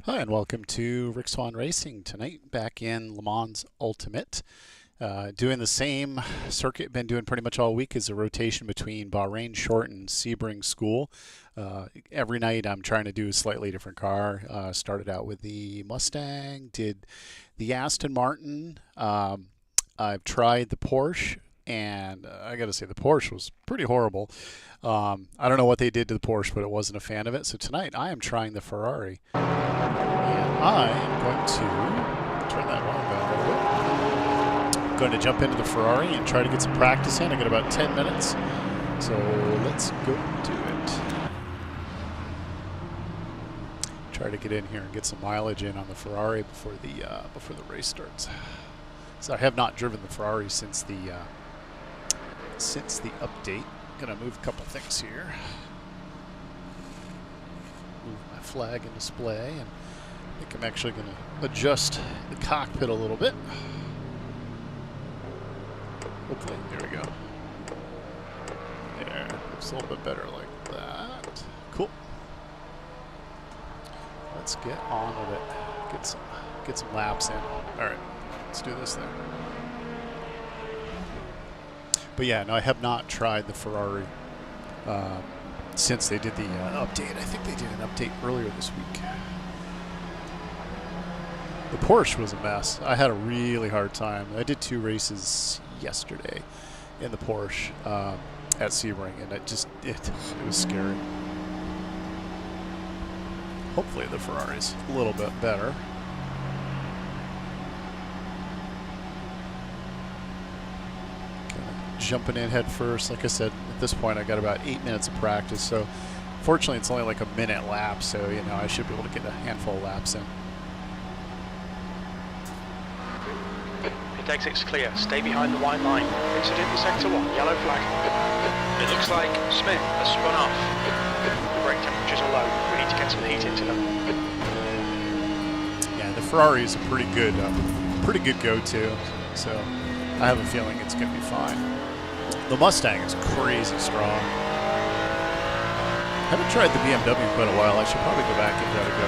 Hi, and welcome to RickSwanRacing. Tonight, back in LeMans Ultimate. Doing the same circuit, been doing pretty much all week, is a rotation between Bahrain Short and Sebring School. Every night I'm trying to do a slightly different car. Started out with the Mustang, did the Aston Martin. I've tried the Porsche, and I gotta say the Porsche was pretty horrible. I don't know what they did to the Porsche, but I wasn't a fan of it. So tonight I am trying the Ferrari. And I am going to turn that volume down a little bit. I'm going to jump into the Ferrari and try to get some practice in. I got about 10 minutes. So let's go do it. Try to get in here and get some mileage in on the Ferrari before the race starts. So I have not driven the Ferrari since the update. Gonna move a couple things here. Move my flag and display, and I think I'm actually gonna adjust the cockpit a little bit. Hopefully, there we go. There, looks a little bit better like that. Cool. Let's get on with it. Get some laps in. All right, let's do this thing. But yeah, no, I have not tried the Ferrari since they did the update. I think they did an update earlier this week. The Porsche was a mess. I had a really hard time. I did 2 races yesterday in the Porsche at Sebring, and it was scary. Hopefully the Ferrari's a little bit better. Jumping in head first. Like I said, at this point I got about 8 minutes of practice, so fortunately it's only like a minute lap, so you know I should be able to get a handful of laps in. Pit exit's clear. Stay behind the white line. Incident in sector 1. Yellow flag. It looks like Smith has spun off. The brake temperatures are low. We need to get some heat into them. Yeah, the Ferrari is a pretty good go-to, so I have a feeling it's going to be fine. The Mustang is crazy strong. Haven't tried the BMW in quite a while. I should probably go back and give that a go.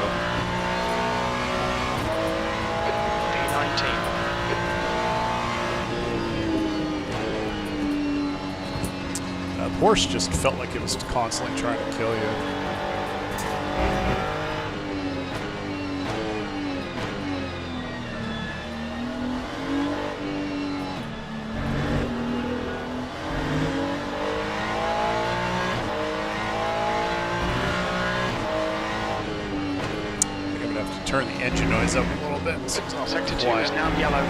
Porsche just felt like it was constantly trying to kill you. Turn the engine noise up a little bit. Sector 2 is now yellow. I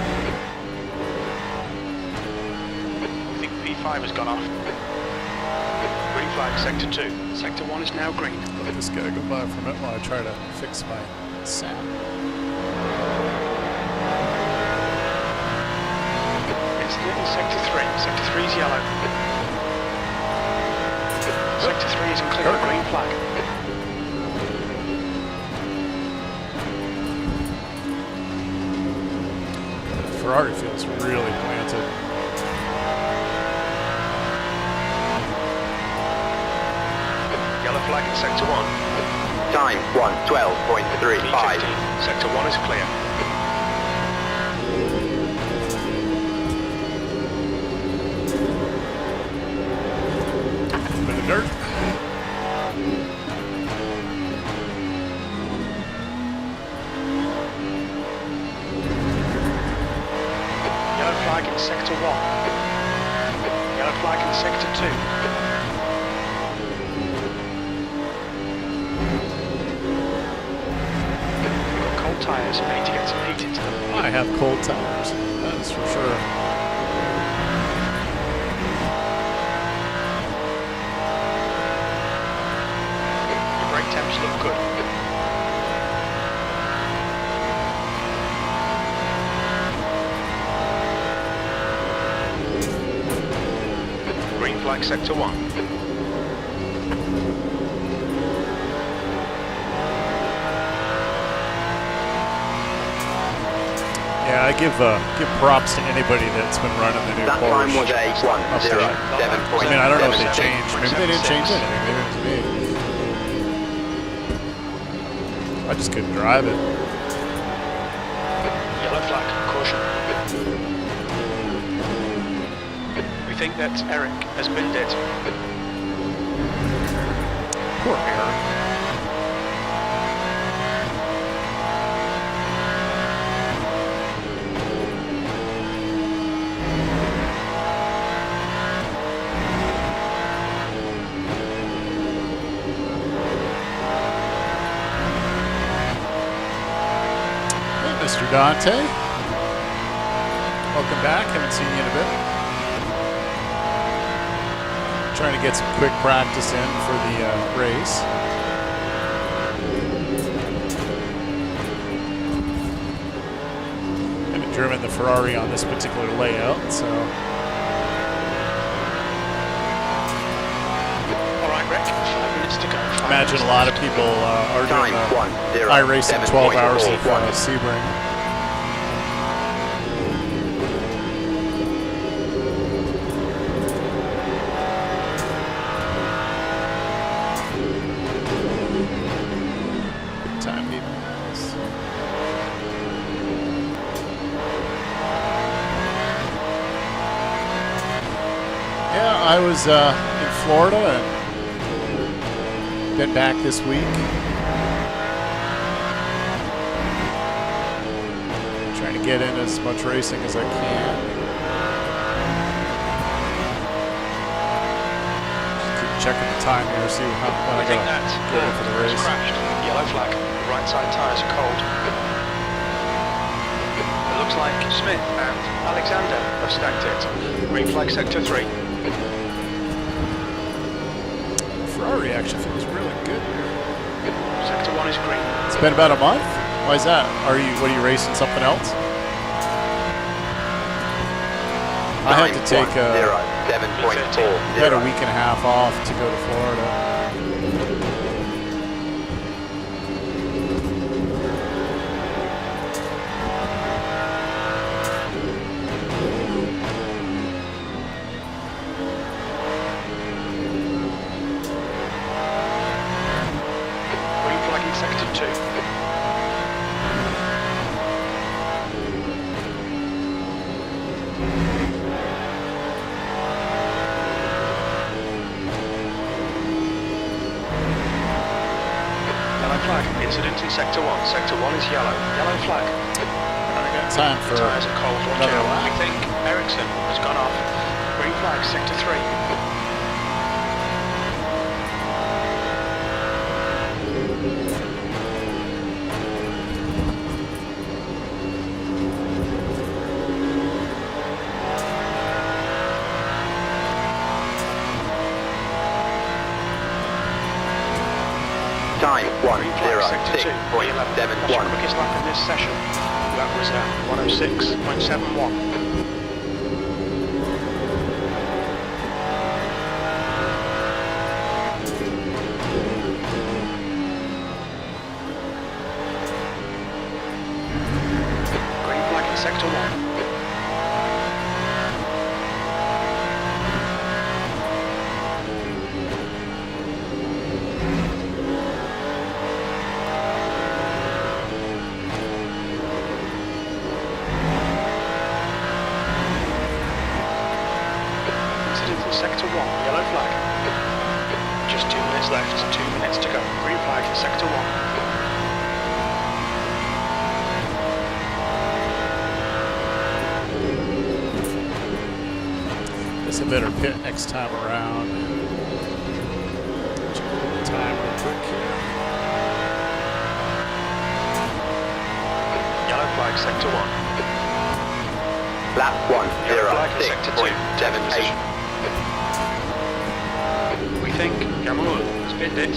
think P5 has gone off. Green flag, sector 2. Sector 1 is now green. Let this guy go by for a minute while I try to fix my sound. Incident in sector 3. Sector 3 is yellow. Sector 3 is in clear. Green flag. Ferrari feels really planted. Yellow flag in sector 1. Time 1:12.35. Sector 1 is clear. In the dirt. Flag in sector 1. Yellow flag in sector 2. We've got cold tyres, we need to get some heat into them. I have cold tires, that's for sure. The brake temps look good. Green flag sector 1. Yeah, I give props to anybody that's been running the new That Porsche. time was a 1:07.77. I mean, I don't know if they changed. Maybe they didn't change anything. Maybe it was me. I just couldn't drive it. Yellow flag, caution. We think that Eric has binned it. Poor Eric. Mr. Dante, welcome back. Haven't seen you in a bit. Trying to get some quick practice in for the race. Haven't driven the Ferrari on this particular layout, so. All right, Rick, 5 minutes to go. Imagine a lot of people are doing iRacing 12 hours of Sebring. Good time, Bimarco. Yeah, I was in Florida and been back this week. Trying to get in as much racing as I can. Just keep checking the time here, see when I think gotta that get in for the race. crashed. Yellow flag. The right side tyres are cold. It looks like Smith and Alexander have stacked it. Green flag sector 3. Ferrari actually feels really good here. Sector 1 is green. It's been about a month? Why is that? What are you racing something else? I had to take I had a week and a half off to go to Florida. Incident in sector 1. Sector 1 is yellow. Yellow flag. Time for tyres are cold. Watch another out. lap. We think Ericsson has gone off. Green flag, sector 3. Time 1:06.71. Quickest lap in this session. That was 1:06.71. Green flag in sector 1. Sector 1, yellow flag. Just 2 minutes left, 2 minutes to go. Green flag for sector 1. It's a better pit next time around. Check the time real quick here. Yellow flag, sector 1. Lap 1:06.78. We think Yamaha has binned it.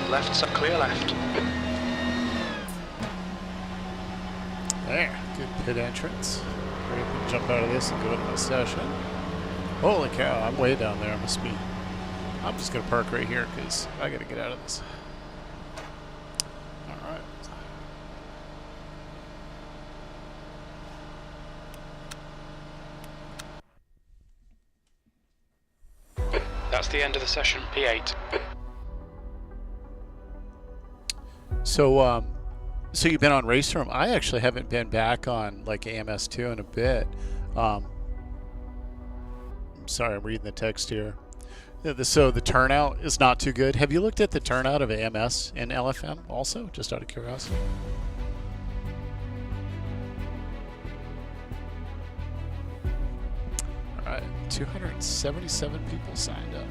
Left, so clear left. There, good pit entrance. Great. Jump out of this and go into my session. Holy cow, I'm way down there. I must be. I'm just going to park right here because I got to get out of this. All right. That's the end of the session, P8. So, so you've been on Race Room. I actually haven't been back on like AMS2 in a bit. I'm sorry, I'm reading the text here. So the turnout is not too good. Have you looked at the turnout of AMS and LFM also, just out of curiosity? All right, 277 people signed up.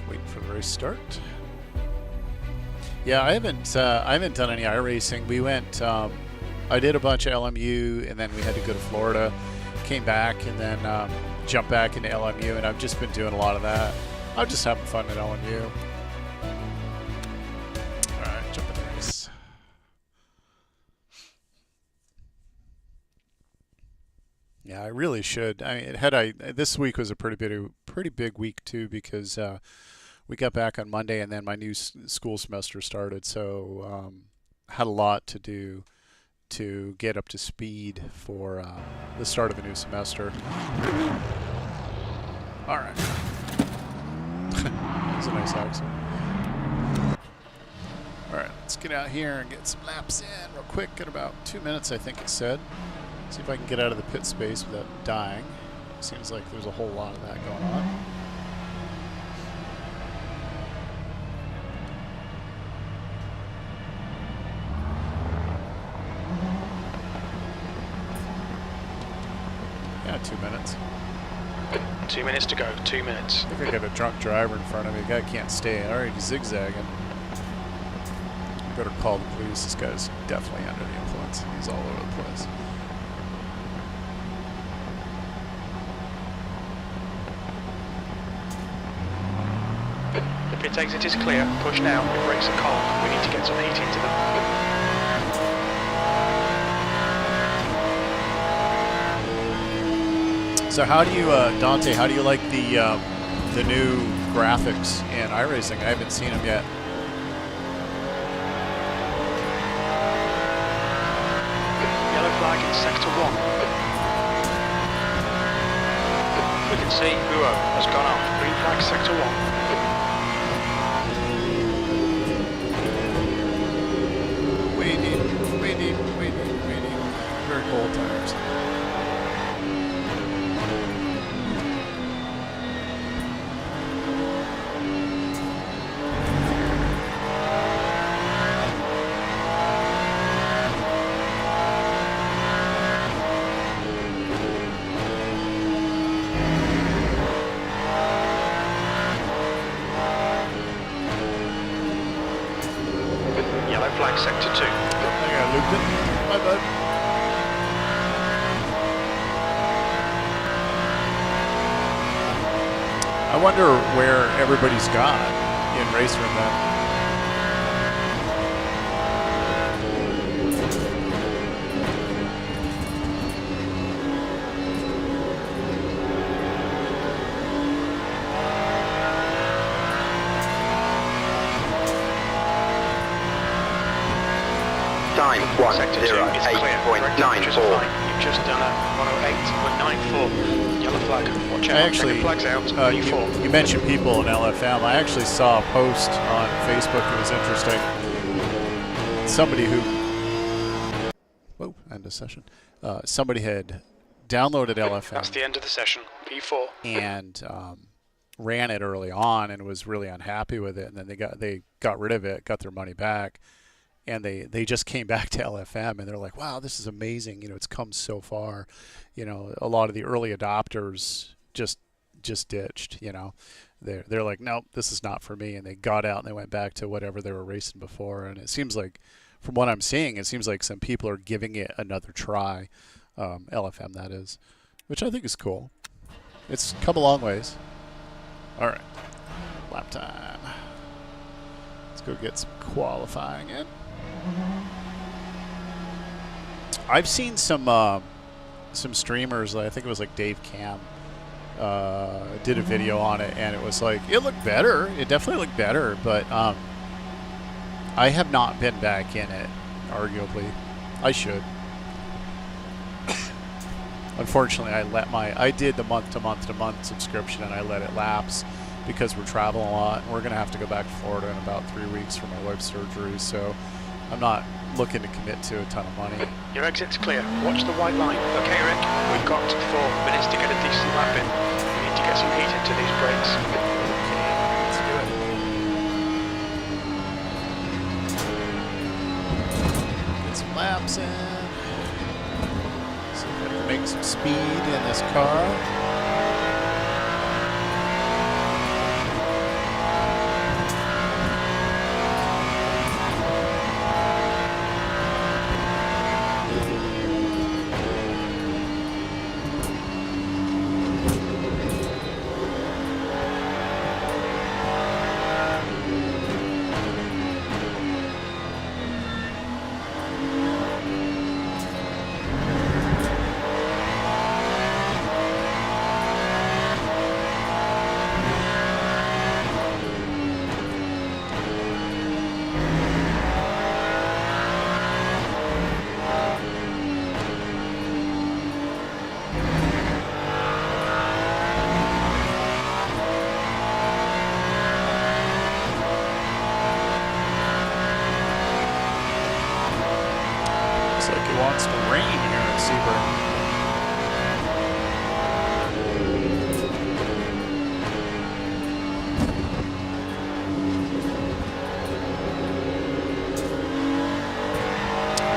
Waiting for the race start. Yeah, I haven't done any iRacing. We went. I did a bunch of LMU, and then we had to go to Florida. Came back, and then jumped back into LMU, and I've just been doing a lot of that. I'm just having fun at LMU. All right, jump in the race. Yeah, I really should. I mean, this week was a pretty big week too, because we got back on Monday, and then my new school semester started. So had a lot to do to get up to speed for the start of a new semester. All right. That was a nice accident. All right, let's get out here and get some laps in real quick. Got about 2 minutes, I think it said. See if I can get out of the pit space without dying. Seems like there's a whole lot of that going on. Yeah, 2 minutes. 2 minutes to go, 2 minutes. I think I got a drunk driver in front of me. The guy can't stay. Already zigzagging. Better call the police. This guy's definitely under the influence. He's all over the place. The pit exit is clear. Push now. The brakes are cold. We need to get some heat into them. So how do you, Dante, how do you like the new graphics in iRacing? I haven't seen them yet. Yellow flag in sector 1. We can see Buo has gone off. Green flag sector 1. Waiting. Very cold tires. Flag sector 2. I got looped it. My bad. I wonder where everybody's gone in Race Room then. Time 1:08.94. You've just done a 1:08.94. Yellow flag. Watch out. Actually, check the flags out. You mentioned people in LFM. I actually saw a post on Facebook that was interesting. Somebody who, whoa, end of session. Somebody had downloaded LFM. That's the end of the session. P4. And ran it early on and was really unhappy with it, and then they got rid of it, got their money back. And they just came back to LFM, and they're like, wow, this is amazing. You know, it's come so far. You know, a lot of the early adopters just ditched, you know. They're like, nope, this is not for me. And they got out and they went back to whatever they were racing before. And it seems like, from what I'm seeing, it seems like some people are giving it another try, LFM that is, which I think is cool. It's come a long ways. All right, lap time. Let's go get some qualifying in. I've seen some streamers. I think it was like Dave Cam did a video on it, and it was like it looked better. It definitely looked better, but I have not been back in it. Arguably, I should. Unfortunately, I did the month-to-month subscription, and I let it lapse because we're traveling a lot, and we're going to have to go back to Florida in about 3 weeks for my wife's surgery, so I'm not looking to commit to a ton of money. Your exit's clear. Watch the white line. Okay, Rick, we've got 4 minutes to get a decent lap in. We need to get some heat into these brakes. Okay, let's do it. Get some laps in. See if I can make some speed in this car. Wants to rain here in Sebring.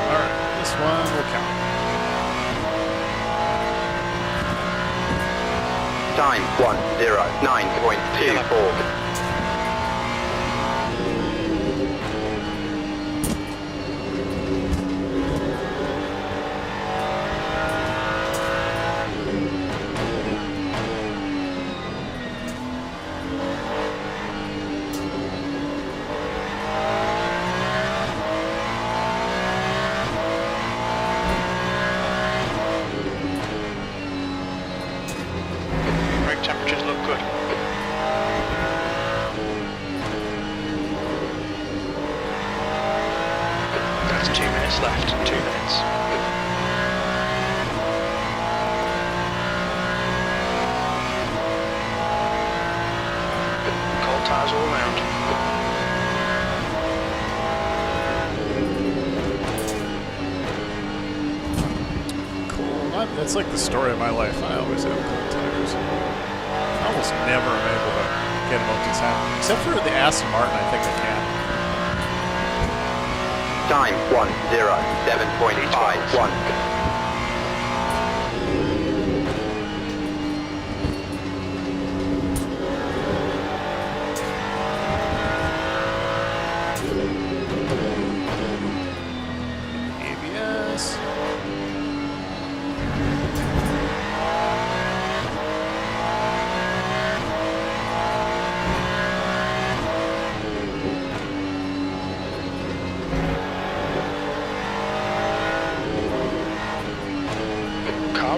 Alright, this one will count. Time 1:09.24. Temperatures look good. That's 2 minutes left. 2 minutes. Cold tires all around. Cool. That's like the story of my life. I always have cold tires. I almost never am able to get them up to 10. Except for the Aston Martin, I think I can. Time 1:07.51.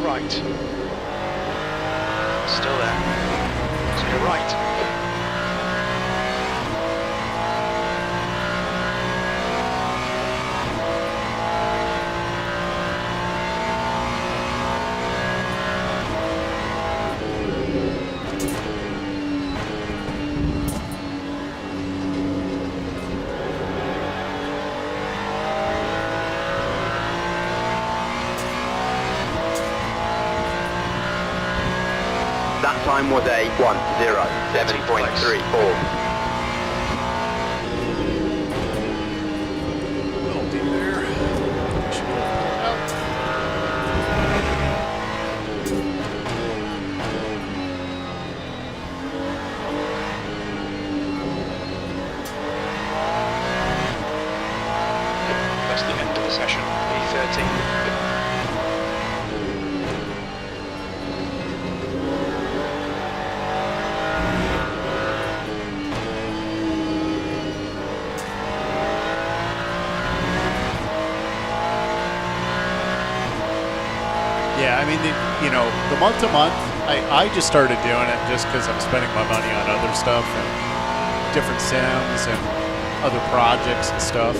Right. Still there. To your right. That time was a 1:07.34. Little deep there. Should be able to pull it out. That's the end of the session. E13. mean, you know, the month to month, I just started doing it just because I'm spending my money on other stuff and different sims and other projects and stuff.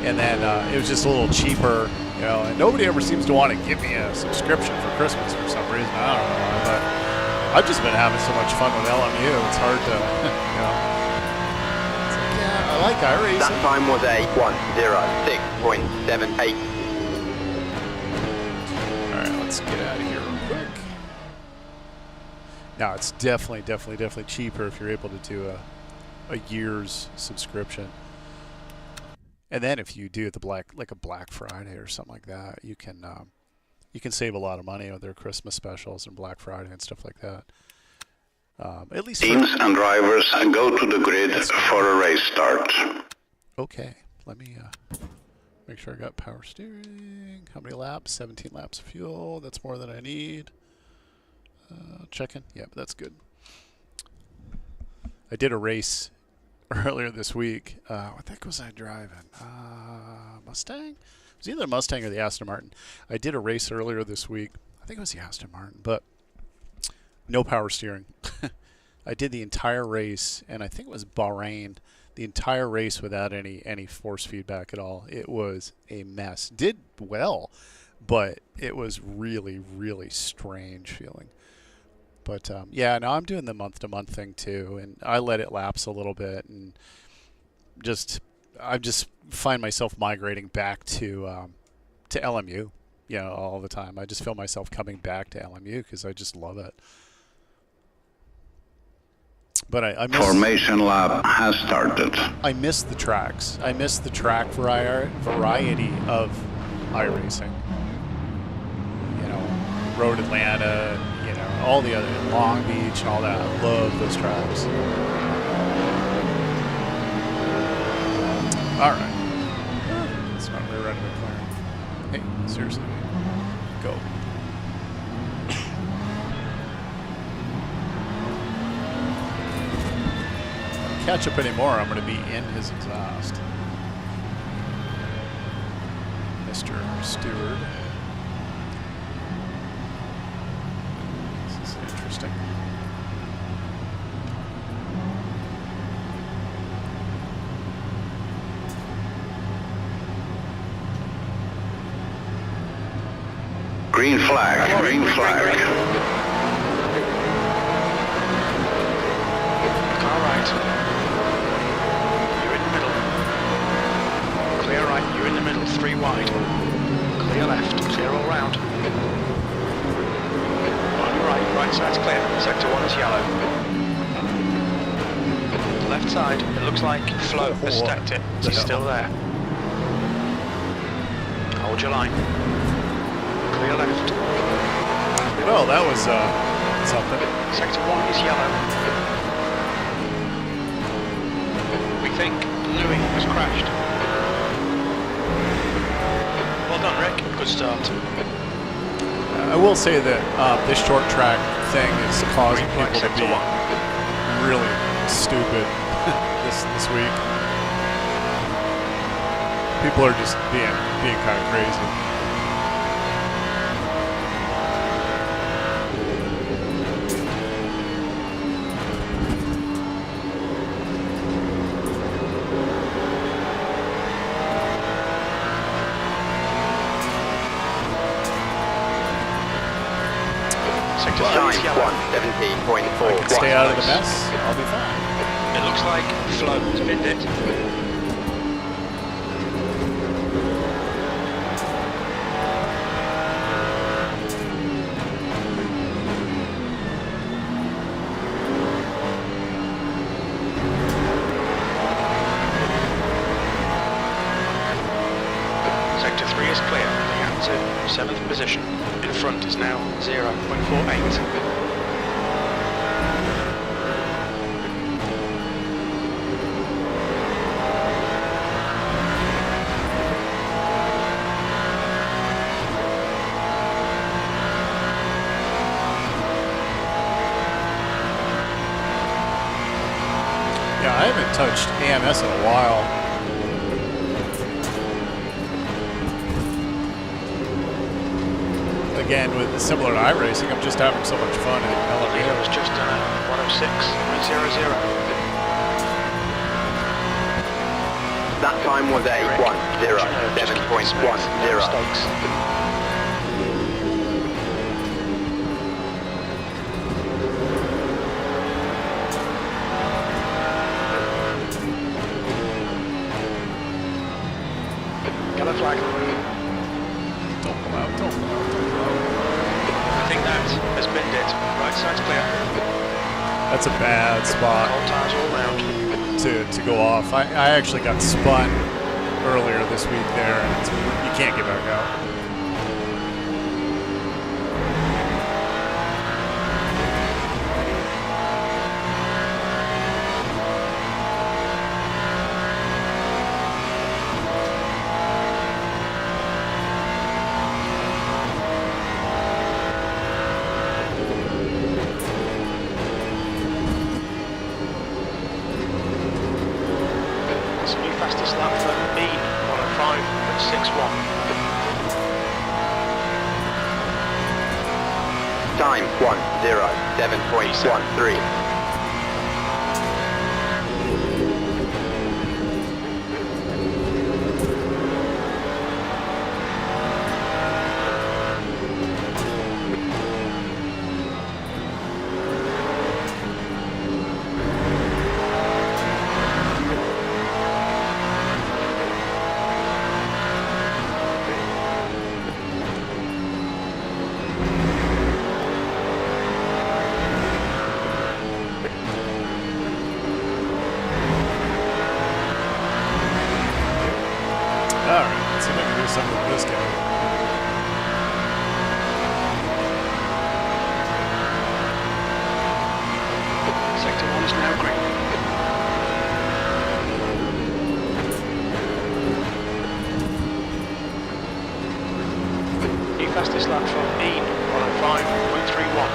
And then it was just a little cheaper, you know, and nobody ever seems to want to give me a subscription for Christmas for some reason. I don't know why, but I've just been having so much fun with LMU. It's hard to, you know. It's like, yeah, I like iRacing. That time was a 1:06.78. All right, let's get out of here real quick. Now, it's definitely cheaper if you're able to do a year's subscription. And then if you do the like a Black Friday or something like that, you can save a lot of money with their Christmas specials and Black Friday and stuff like that. At least teams and drivers go to the grid for a race start. Okay, let me make sure I got power steering. How many laps? 17 laps of fuel. That's more than I need. Checking. Yep, that's good. I did a race earlier this week. What the heck was I driving? Mustang? It was either the Mustang or the Aston Martin. I did a race earlier this week. I think it was the Aston Martin, but no power steering. I did the entire race, and I think it was Bahrain, the entire race without any force feedback at all. It was a mess. Did well, but it was really strange feeling. But yeah, no, I'm doing the month-to-month thing too, and I let it lapse a little bit, and I just find myself migrating back to LMU, you know, all the time. I just feel myself coming back to LMU because I just love it. But I miss, Formation lap has started. I miss the tracks. I miss the track variety of iRacing. You know, Road Atlanta, you know, all the other, Long Beach and all that. I love those tracks. All right. It's not really running McLaren. Hey, seriously. Go. Catch up anymore, I'm going to be in his exhaust. Mr. Stewart. This is interesting. Green flag, green flag. Car right. You're in the middle. Clear right, you're in the middle, 3 wide. Clear left, clear all round. On your right side's clear. Sector 1 is yellow. Left side, it looks like Flo has stacked it. He's still there. Hold your line. Clear left. Well, that was something. Sector 1 is yellow. We think Louis has crashed. Well done, Rick. Good start. I will say that this short track thing is causing Green flag, people to be sector 1. really stupid this week. People are just being kind of crazy. Time 1:17.4. Stay out of the mess, I'll be fine. It looks like Flo has binned it. Sector 3 is clear. The answer, 7th position. In front is now 0.48. Yeah, I haven't touched AMS in a while. again, with similar to iRacing, I'm just having so much fun in It was LMA. just 106.00. That time was a 1:07.10. Mistakes. Yellow flag. Don't pull out, don't pull out, don't pull out. I think that has binned it. Right side's clear. That's a bad spot Cold tires all round. to go off. I actually got spun earlier this week there, and you can't get back out. It's a new fastest lap for me, 105.61. Time 1:07.13. Alright, let's see if I can do something with this guy. Sector 1 is now green. New fastest lap from Bean, 105.31.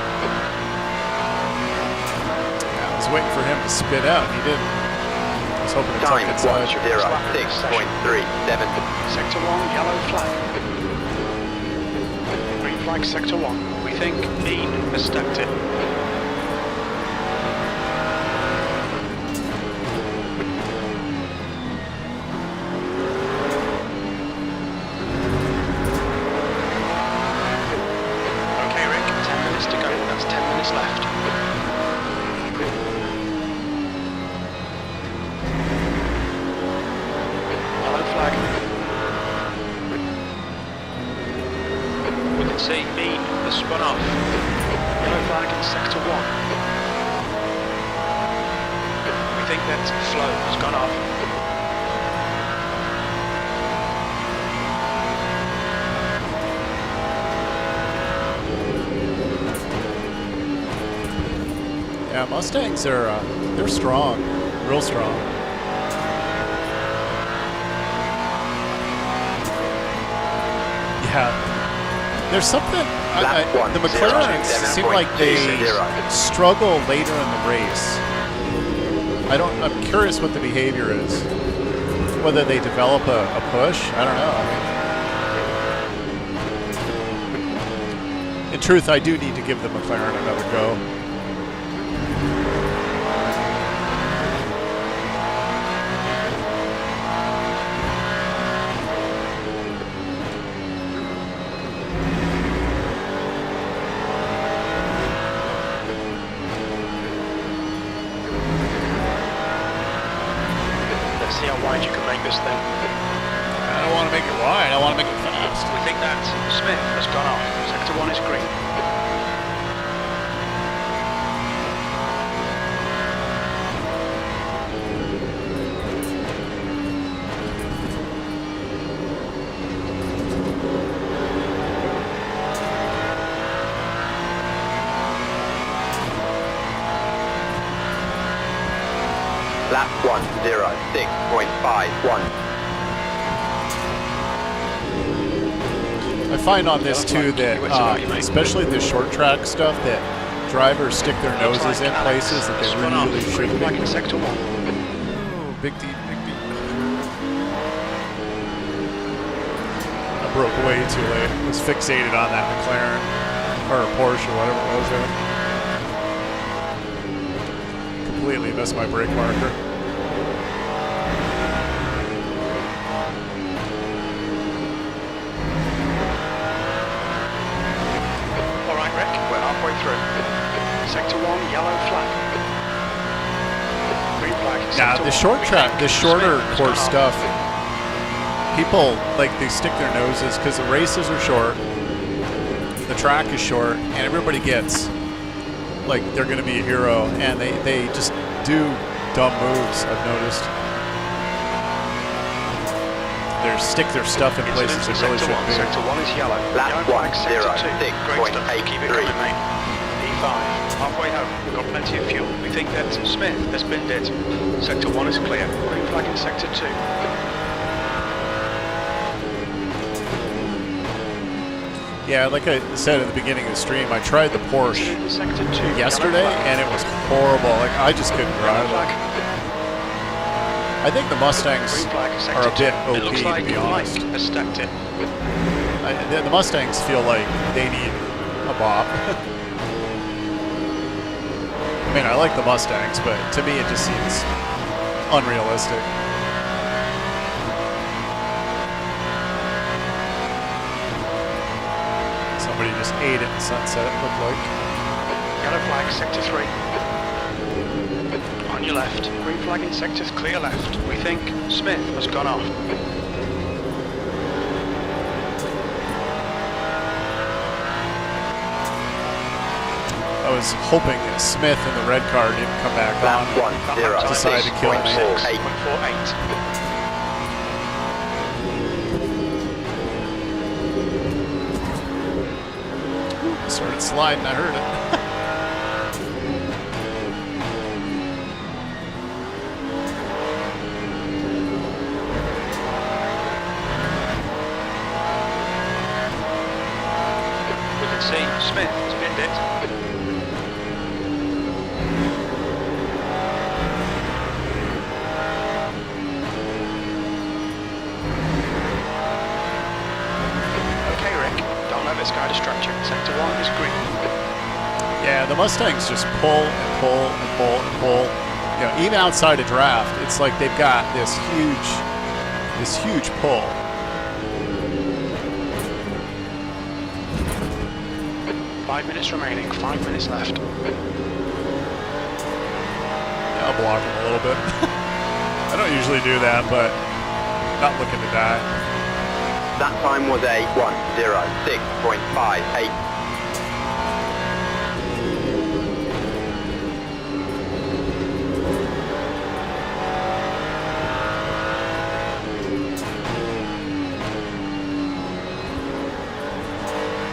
Yeah, I was waiting for him to spit out, and he didn't. I was hoping to tuck Time inside. 1:06.37. Sector 1, yellow flag. Green flag, Sector 1. We think Bean has stepped in. Okay, Rick, 10 minutes to go. That's 10 minutes left. Yellow flag. We can see Bean has spun off. Yellow flag in Sector 1. We think that Flo has gone off. Yeah, Mustangs are they're strong, real strong. Yeah, there's something. The McLarens seem like they struggle later in the race. I'm curious what the behavior is. Whether they develop a push, I don't know. I mean, in truth, I do need to give the McLaren another go. Let's see how wide you can make this thing. I don't want to make it wide. I want to make it fast. We think that Smith has gone off. Sector 1 is green. Lap 1:06.51. I find on this too that, especially the short track stuff, that drivers stick their noses in places that they really shouldn't Like be. in Sector 1. Oh, big deep, big deep. broke way too late. I was fixated on that McLaren or Porsche or whatever it was there. Completely missed my brake marker. All right, Rick, we're halfway through. Sector 1, yellow flag. Green flag. Now, the short track, the shorter course stuff, people, like, they stick their noses because the races are short, the track is short, and everybody gets, like, they're going to be a hero, and they just do dumb moves, I've noticed. They stick their stuff in places that really shouldn't be. Sector 1 is yellow. Lap Yellow 1, flag, sector 2. 0, 6, Great stuff. Keep it 8, 3. coming, mate. E5, halfway home. We've got plenty of fuel. We think that Smith has binned it. Sector 1 is clear. Green flag in sector 2. Yeah, like I said at the beginning of the stream, I tried the Porsche Sector 2. yesterday, and it was horrible. Like, I just couldn't drive it. I think the Mustangs are a bit OP, it looks like to be honest. Mike has stacked it. The Mustangs feel like they need a bop. I mean, I like the Mustangs, but to me it just seems unrealistic. Somebody just ate it in sunset, it looked like. Yellow flag, sector 3. On your left. Green flag in sector clear left. We think Smith has gone off. I was hoping that Smith in the red car didn't come back Lap on. 1, 0, Decided to kill me. 6.48. 0.48. Started sliding, I heard it. We can see Smith has binned it. Okay, Rick, don't let this guy distract you. Sector 1 is green. Yeah, the Mustangs just pull and pull and pull and pull. You know, even outside a draft, it's like they've got this huge pull. 5 minutes remaining, 5 minutes left. Yeah, I'll block him a little bit. I don't usually do that, but not looking to die. That time was a 1:06.58.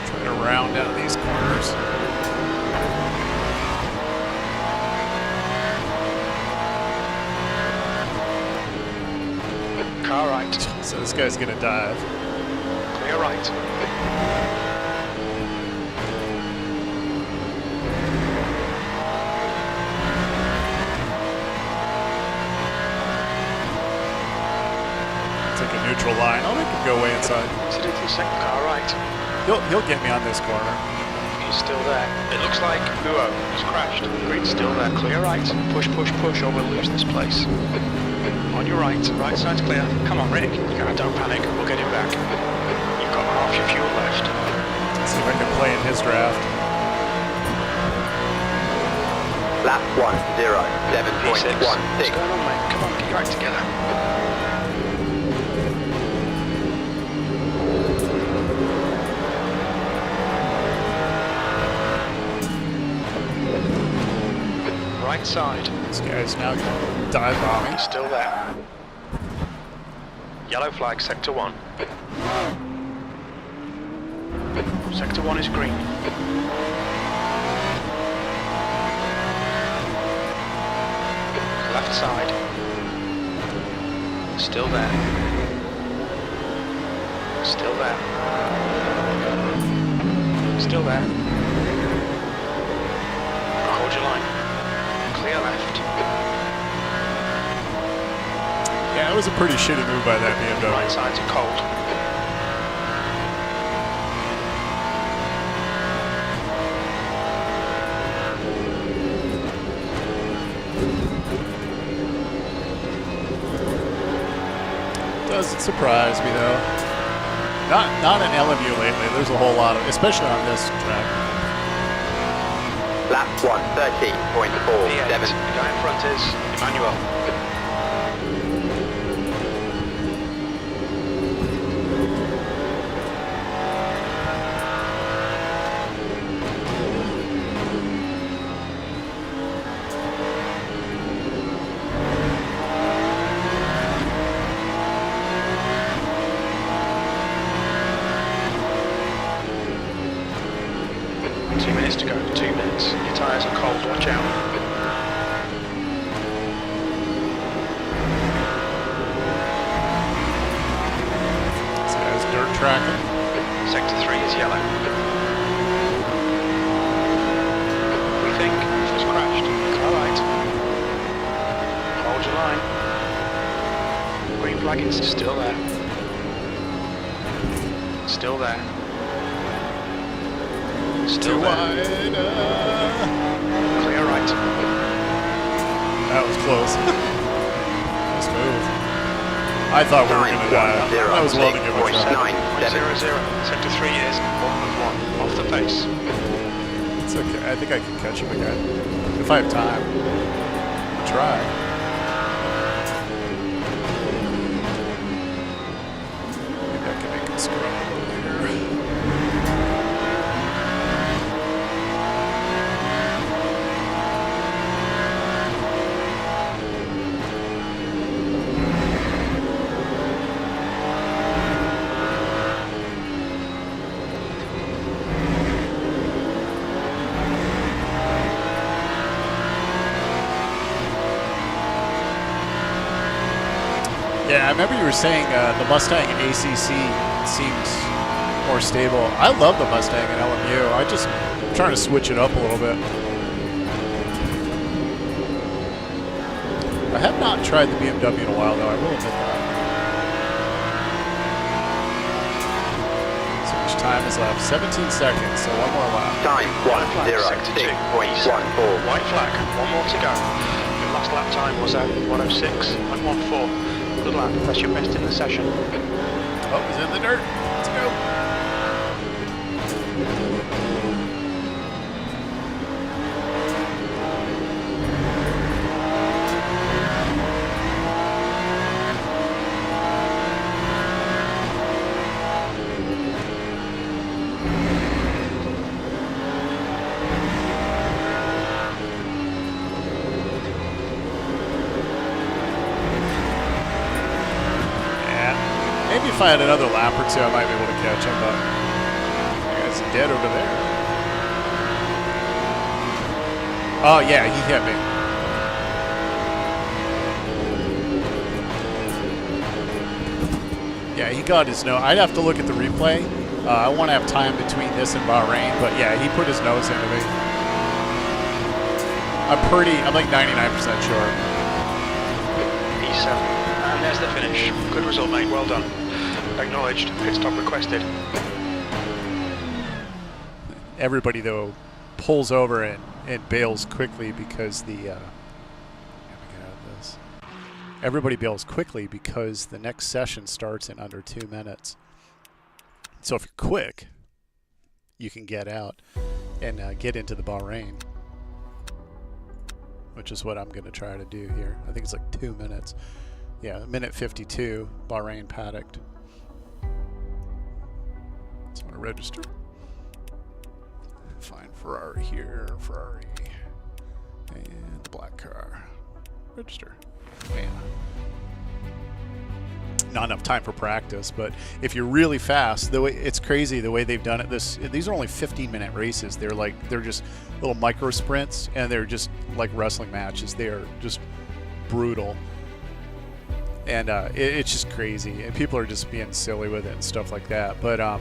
Trying to round out these corners. Car right. So this guy's gonna dive. Clear right. It's like a neutral line. I'll make him go way inside. Incident in second car right. He'll get me on this corner. He's still there. It looks like Uo has crashed. Green's still there. Clear right. Push, push, push, or we'll lose this place. On your right. Right side's clear. Come on, Rick. Don't panic. We'll get him back. You've got half your fuel left. Let's see if I can play in his draft. Lap 1, 0, P6. 7.16. What's going on, mate? Come on, get your act together. Right side. This guy's now gonna dive bombing. He's still there. Yellow flag, sector 1. Sector 1 is green. Left side. Still there. Still there. Still there. Hold your line. Clear left. Yeah, it was a pretty shitty move by that BMW. Right side's cold. doesn't surprise me though. Not an LMU lately. There's a whole lot of, especially on this track. Lap 1:30.47. The guy in front is Emmanuel. To go, 2 minutes. Your tyres are cold, watch out. This guy's dirt tracking. Sector 3 is yellow. We think just crashed. Alright. Hold your line. Green flag is still there. Still there. Still Too there. wide. Clear right. That was close. Smooth. I thought we were going to die. I was willing to give it a try. 1-0-0. Sector 3 is 1-1. Off the pace. It's okay. I think I can catch him again. If I have time. I'll try. Maybe I can make him scrub a little here. Yeah, I remember you were saying the Mustang and ACC seems more stable. I love the Mustang and LMU. I'm trying to switch it up a little bit. I have not tried the BMW in a while, though. I will admit that. So much time is left. 17 seconds, so one more lap. Time Sector 2. 1:06.14. White flag. One more to go. Your last lap time was at 1:06.14. Good lap. That's your best in the session. Oh, he's in the dirt. Let's go. Maybe if I had another lap or two, I might be able to catch him, but that guy's dead over there. Oh, yeah, he hit me. Yeah, he got his nose. I'd have to look at the replay. I want to have time between this and Bahrain, but yeah, he put his nose into me. I'm like 99% sure. E7. And there's the finish. Good result, mate. Well done. Acknowledged. Pit stop requested. Everybody, though, pulls over and bails quickly because Everybody bails quickly because the next session starts in under 2 minutes. So if you're quick, you can get out and get into the Bahrain, which is what I'm going to try to do here. I think it's like 2 minutes. Yeah, minute 52, Bahrain paddocked. So I'm going to register. Find Ferrari here, Ferrari, and the black car. Register. Man. Not enough time for practice, but if you're really fast, the way it's crazy the way they've done it. These are only 15-minute races. They're just little micro sprints, and they're just like wrestling matches. They are just brutal, and it's just crazy. And people are just being silly with it and stuff like that. But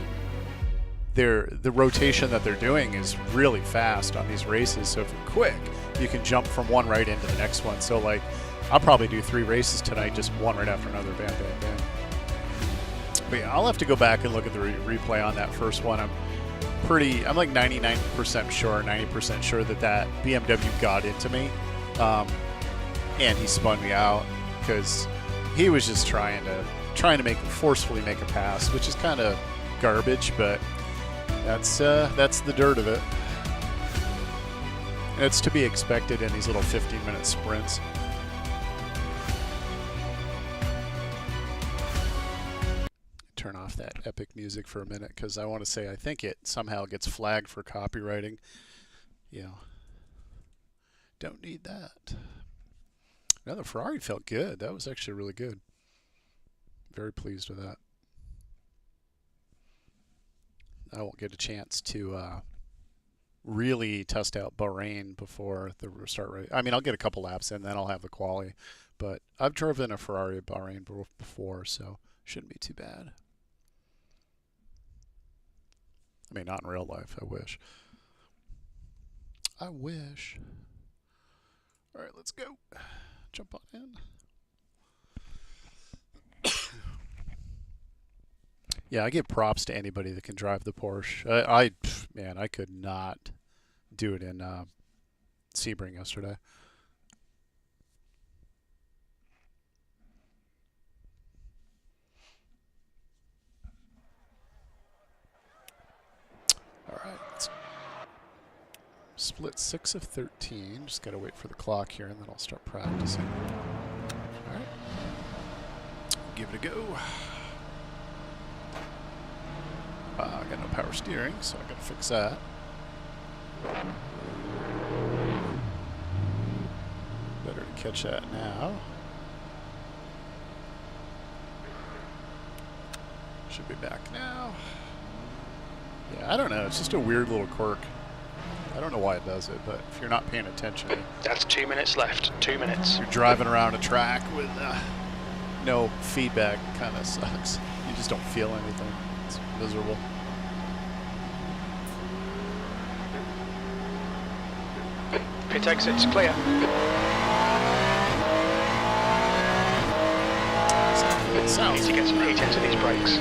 the rotation that they're doing is really fast on these races. So if you're quick, you can jump from one right into the next one. So like, I'll probably do 3 races tonight, just one right after another, bam, bam, bam. But yeah, I'll have to go back and look at the replay on that first one. I'm like 99% sure, 90% sure that BMW got into me, and he spun me out because he was just trying to trying to forcefully make a pass, which is kind of garbage, but that's the dirt of it. It's to be expected in these little 15-minute sprints. Turn off that epic music for a minute because I want to say I think it somehow gets flagged for copywriting. You know, don't need that. No, the Ferrari felt good. That was actually really good. Very pleased with that. I won't get a chance to really test out Bahrain before the start race. I mean, I'll get a couple laps in, then I'll have the quali. But I've driven a Ferrari at Bahrain before, so shouldn't be too bad. I mean, not in real life. I wish. I wish. All right, let's go. Jump on in. Yeah, I give props to anybody that can drive the Porsche. Man, I could not do it in Sebring yesterday. All right, let's split 6 of 13. Just got to wait for the clock here, and then I'll start practicing. All right, give it a go. I got no power steering, so I got to fix that. Better to catch that now. Should be back now. Yeah, I don't know. It's just a weird little quirk. I don't know why it does it, but if you're not paying attention. That's 2 minutes left. 2 minutes. You're driving around a track with no feedback. Kind of sucks. You just don't feel anything. It's miserable. Pit exit's clear. Sounds. Need to get some heat into these brakes.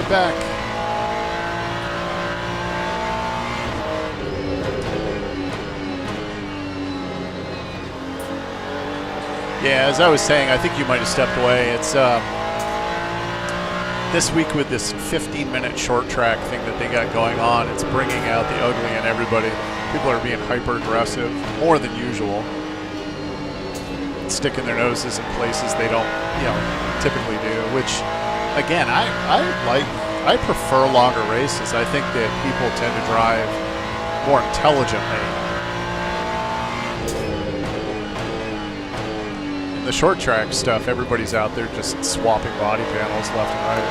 Back. Yeah, as I was saying, I think you might have stepped away. It's this week with this 15-minute short track thing that they got going on, it's bringing out the ugly in everybody. People are being hyper-aggressive, more than usual. Sticking their noses in places they don't, typically do, which again, I prefer longer races. I think that people tend to drive more intelligently. In the short track stuff, everybody's out there just swapping body panels left and right.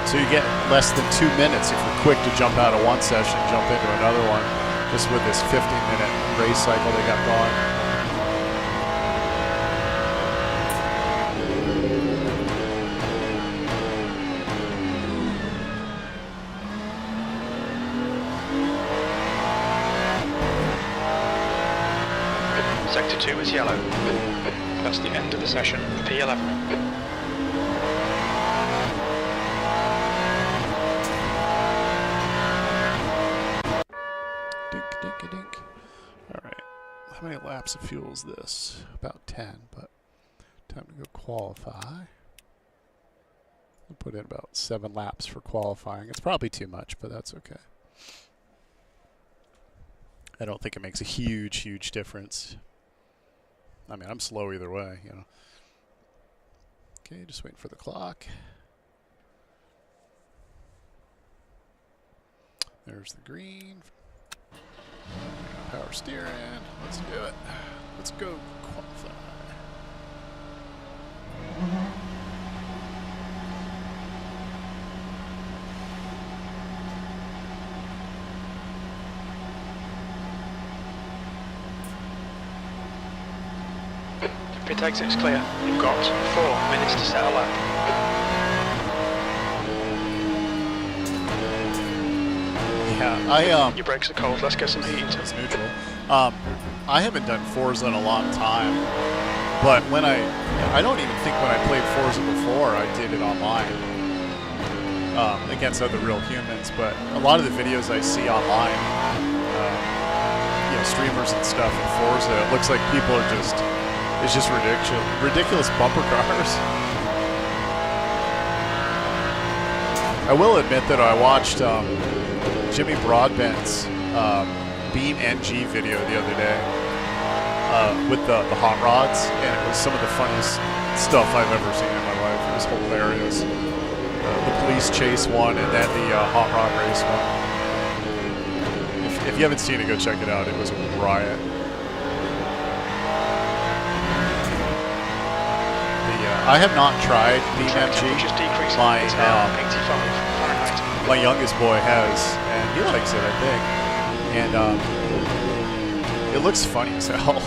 So you get less than 2 minutes if you're quick to jump out of one session, jump into another one, just with this 15-minute race cycle they got going. Sector 2 is yellow. That's the end of the session. P11. Dink, dink, dink. All right. How many laps of fuel is this? About 10, but time to go qualify. We'll put in about 7 laps for qualifying. It's probably too much, but that's okay. I don't think it makes a huge difference. I mean, I'm slow either way, Okay, just waiting for the clock. There's the green. Power steering. Let's do it. Let's go qualify. Pit exit's clear. You've got 4 minutes to set a lap. Yeah, Your brakes are cold, let's get some heat into it's neutral. I haven't done Forza in a long time, but when I don't even think when I played Forza before I did it online against other real humans. But a lot of the videos I see online, you know, streamers and stuff in Forza, it looks like people are it's just ridiculous bumper cars. I will admit that I watched Jimmy Broadbent's Beam NG video the other day with the hot rods, and it was some of the funniest stuff I've ever seen in my life. It was hilarious. The police chase one, and then the hot rod race one. If you haven't seen it, go check it out. It was a riot. I have not tried Beam NG. My youngest boy has, and he likes it, I think. And it looks funny as hell.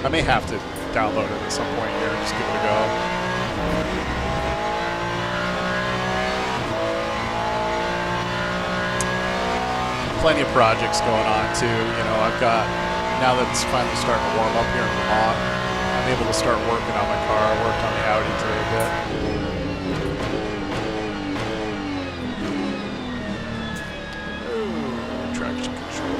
I may have to download it at some point here and just give it a go. Plenty of projects going on too. You know, I've got, now that it's finally starting to warm up here in Vermont, I'm able to start working on my car. I worked on the Audi today a bit. Ooh, traction control.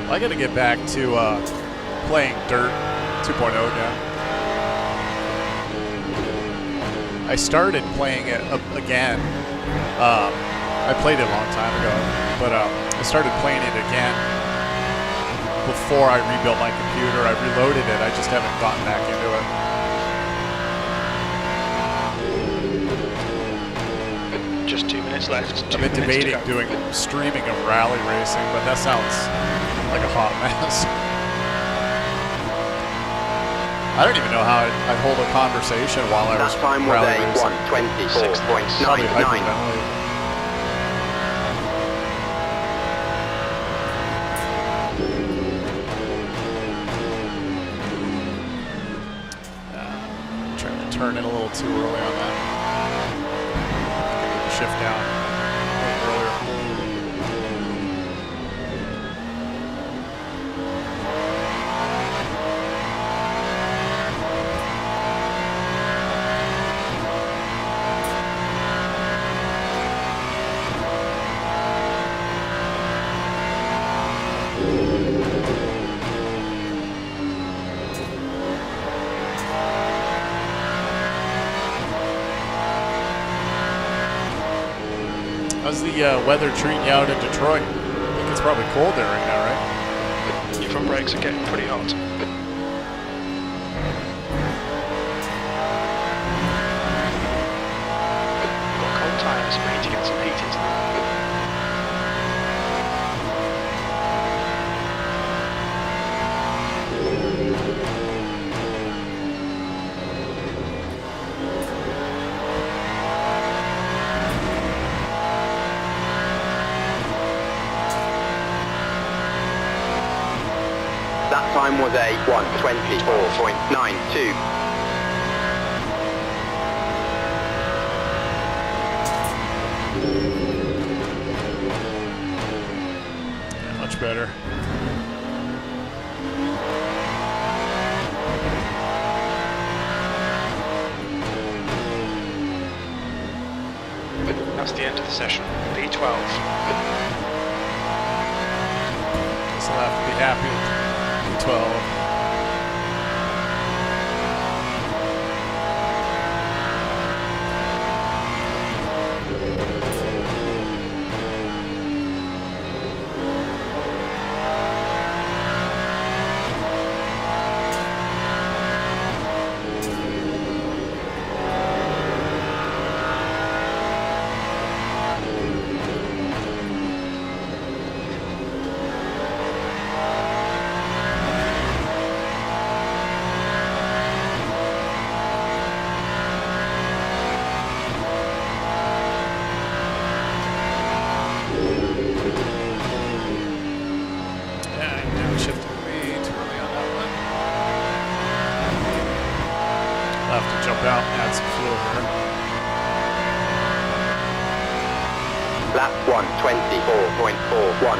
I got to get back to playing Dirt 2.0 again. I started playing it again. I played it a long time ago, but I started playing it again before I rebuilt my computer. I reloaded it. I just haven't gotten back into it. Just 2 minutes left. I've been debating doing streaming of rally racing, but that sounds like a hot mess. I don't even know how I'd hold a conversation while I was rally racing. Probably hyperventilate. Trying to turn in a little too early on that. I need to shift down a little earlier. How's the weather treating you out in Detroit? I think it's probably cold there right now, right? Your front brakes are getting pretty hot. You've got cold tyres, we need to get some heat into them. That time was a 1:24.92. Yeah, much better. That's the end of the session. B12. Guess I'll have to be happy with 12. have to jump out and add some fuel here. Lap 124.41.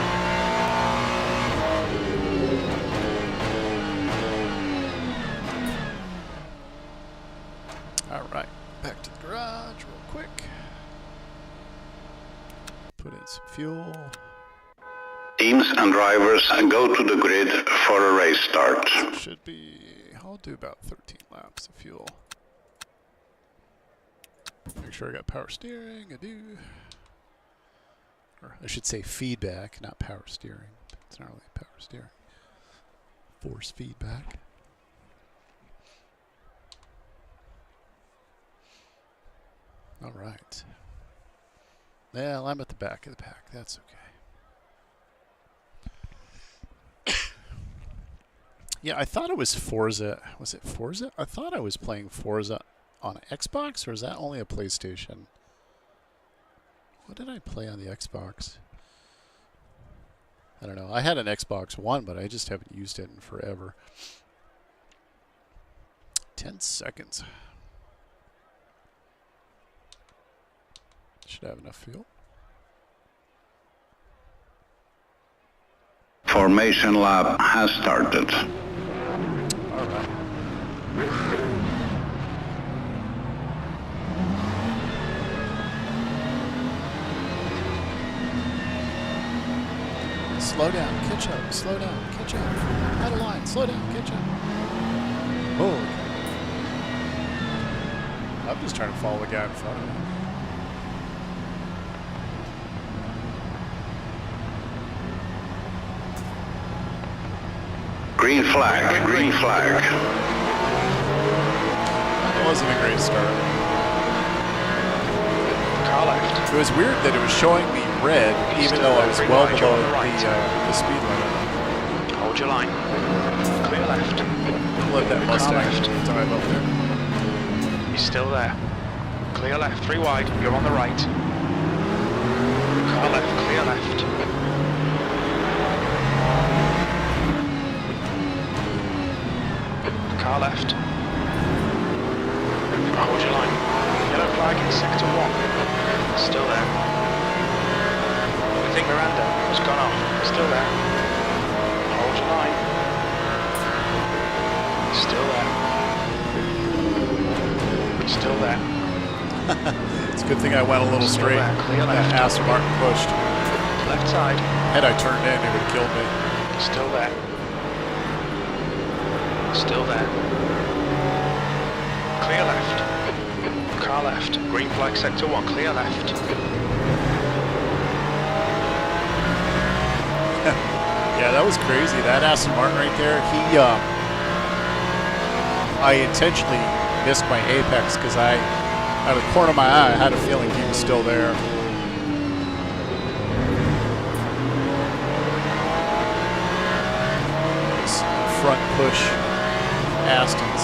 All right, back to the garage real quick. Put in some fuel. Teams and drivers go to the grid for a race start. So should be, I'll do about 13 laps of fuel. Make sure I got power steering, I do. Or I should say feedback, not power steering. It's not really power steering. Force feedback. All right. Well, I'm at the back of the pack. That's okay. Yeah, I thought it was Forza. Was it Forza? I thought I was playing Forza on Xbox, or is that only a PlayStation? What did I play on the Xbox? I don't know. I had an Xbox One, but I just haven't used it in forever. 10 seconds. Should have enough fuel. Formation lap has started. All right. Slow down, catch up, slow down, catch up. Out of line, slow down, catch up. Oh. I'm just trying to follow the guy in front of me. Green flag, green flag. That wasn't a great start. Car left. It was weird that it was showing me red, even though I was well below the speed limit. Hold your line. Clear left. Don't let that Mustang dive up there. He's still there. Clear left, 3 wide, you're on the right. Car left, clear left. Car left. Hold your line. Yellow flag in sector 1. Still there. I think Miranda has gone off. Still there. Hold your line. Still there. Still there. It's a good thing I went a little straight. That Aston Martin pushed. Left side. Had I turned in, it would have killed me. Still there. Still there. Clear left. Car left. Green flag sector 1. Clear left. Yeah, that was crazy. That Aston Martin right there, he, I intentionally missed my apex because out of the corner of my eye, I had a feeling he was still there. This front push Astons.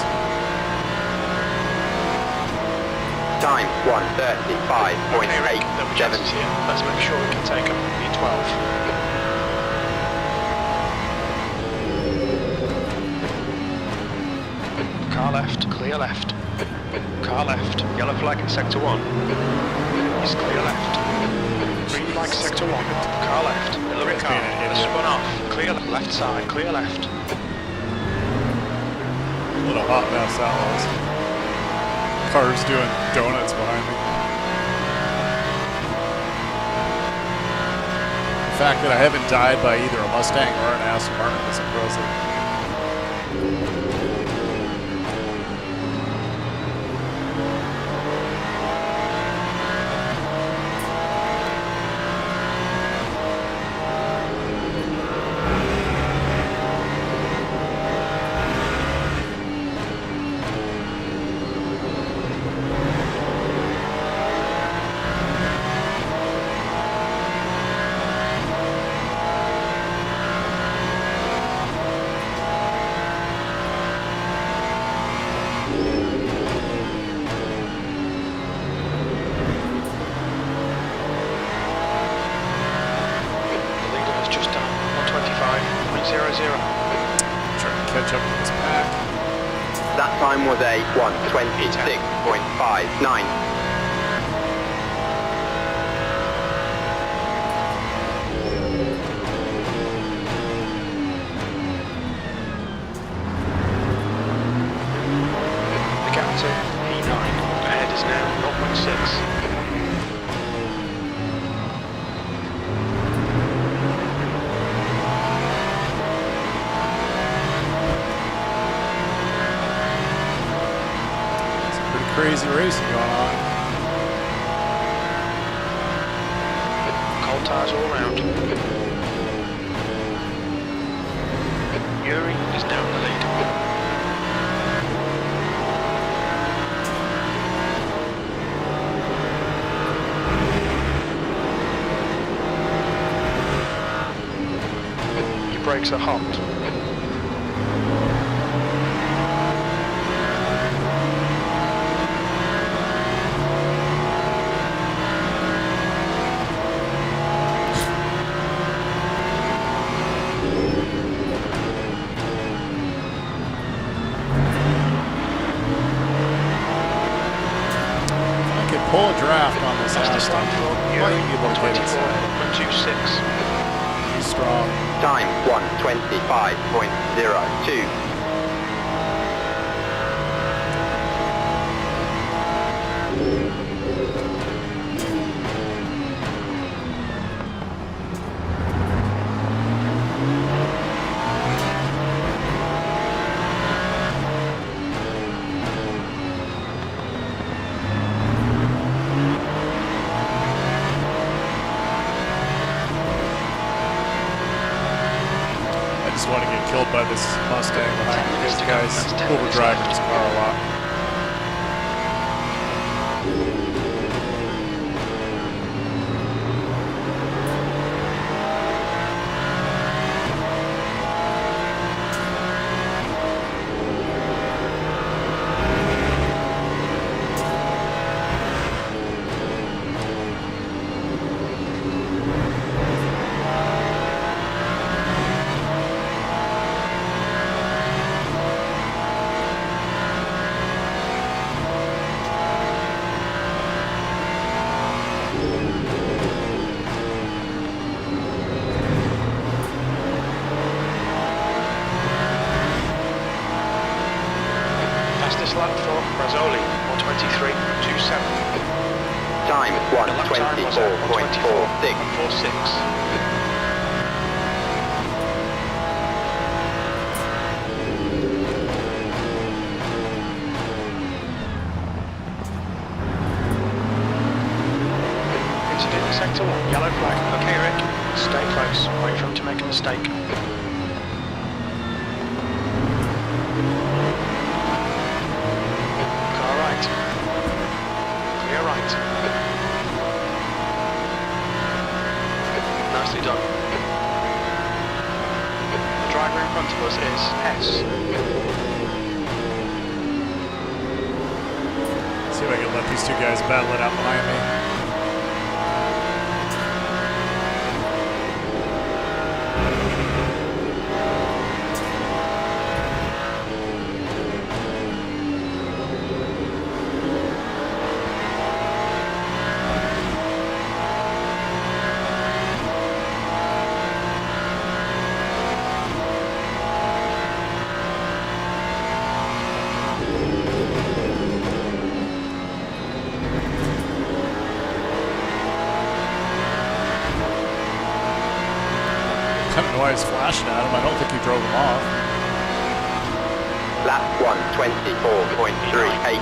Time 1:35.8. Okay, Rick, there were chances here. Let's make sure we can take them. B12. Car left, clear left. Car left, yellow flag in sector 1. He's clear left. Green flag sector 1. Car left, Hillary car. Has spun off. Clear left side, clear left. Little hot mess that was. Cars doing donuts behind me. The fact that I haven't died by either a Mustang or an Aston Martin is impressive. Trying to catch up to this pack. That time was a 1:26.59. The gap to P9 ahead is now 0.6. Crazy racing going on. Cold tires all around. Yuri is now in the lead. Your brakes are hot. Pull a draft on this Fastest lap for Might Yuri, be able to get it. 1:24.26. He's strong. Time 1:25.02. I just want to get killed by this Mustang behind me. This guy's overdriving his car a lot. Fastest lap for Razzoli, 1:23.27. Time The lap time was at 1:24.46. 1:24.46. Incident in sector 1, yellow flag. Okay, Rick, stay close. Wait for him to make a mistake. Car right. Clear right. Nicely done. The driver in front of us is S. See if I can let these two guys battle it out behind me. I don't know why he's flashing at him. I don't think he drove him off. Lap 1:24.38.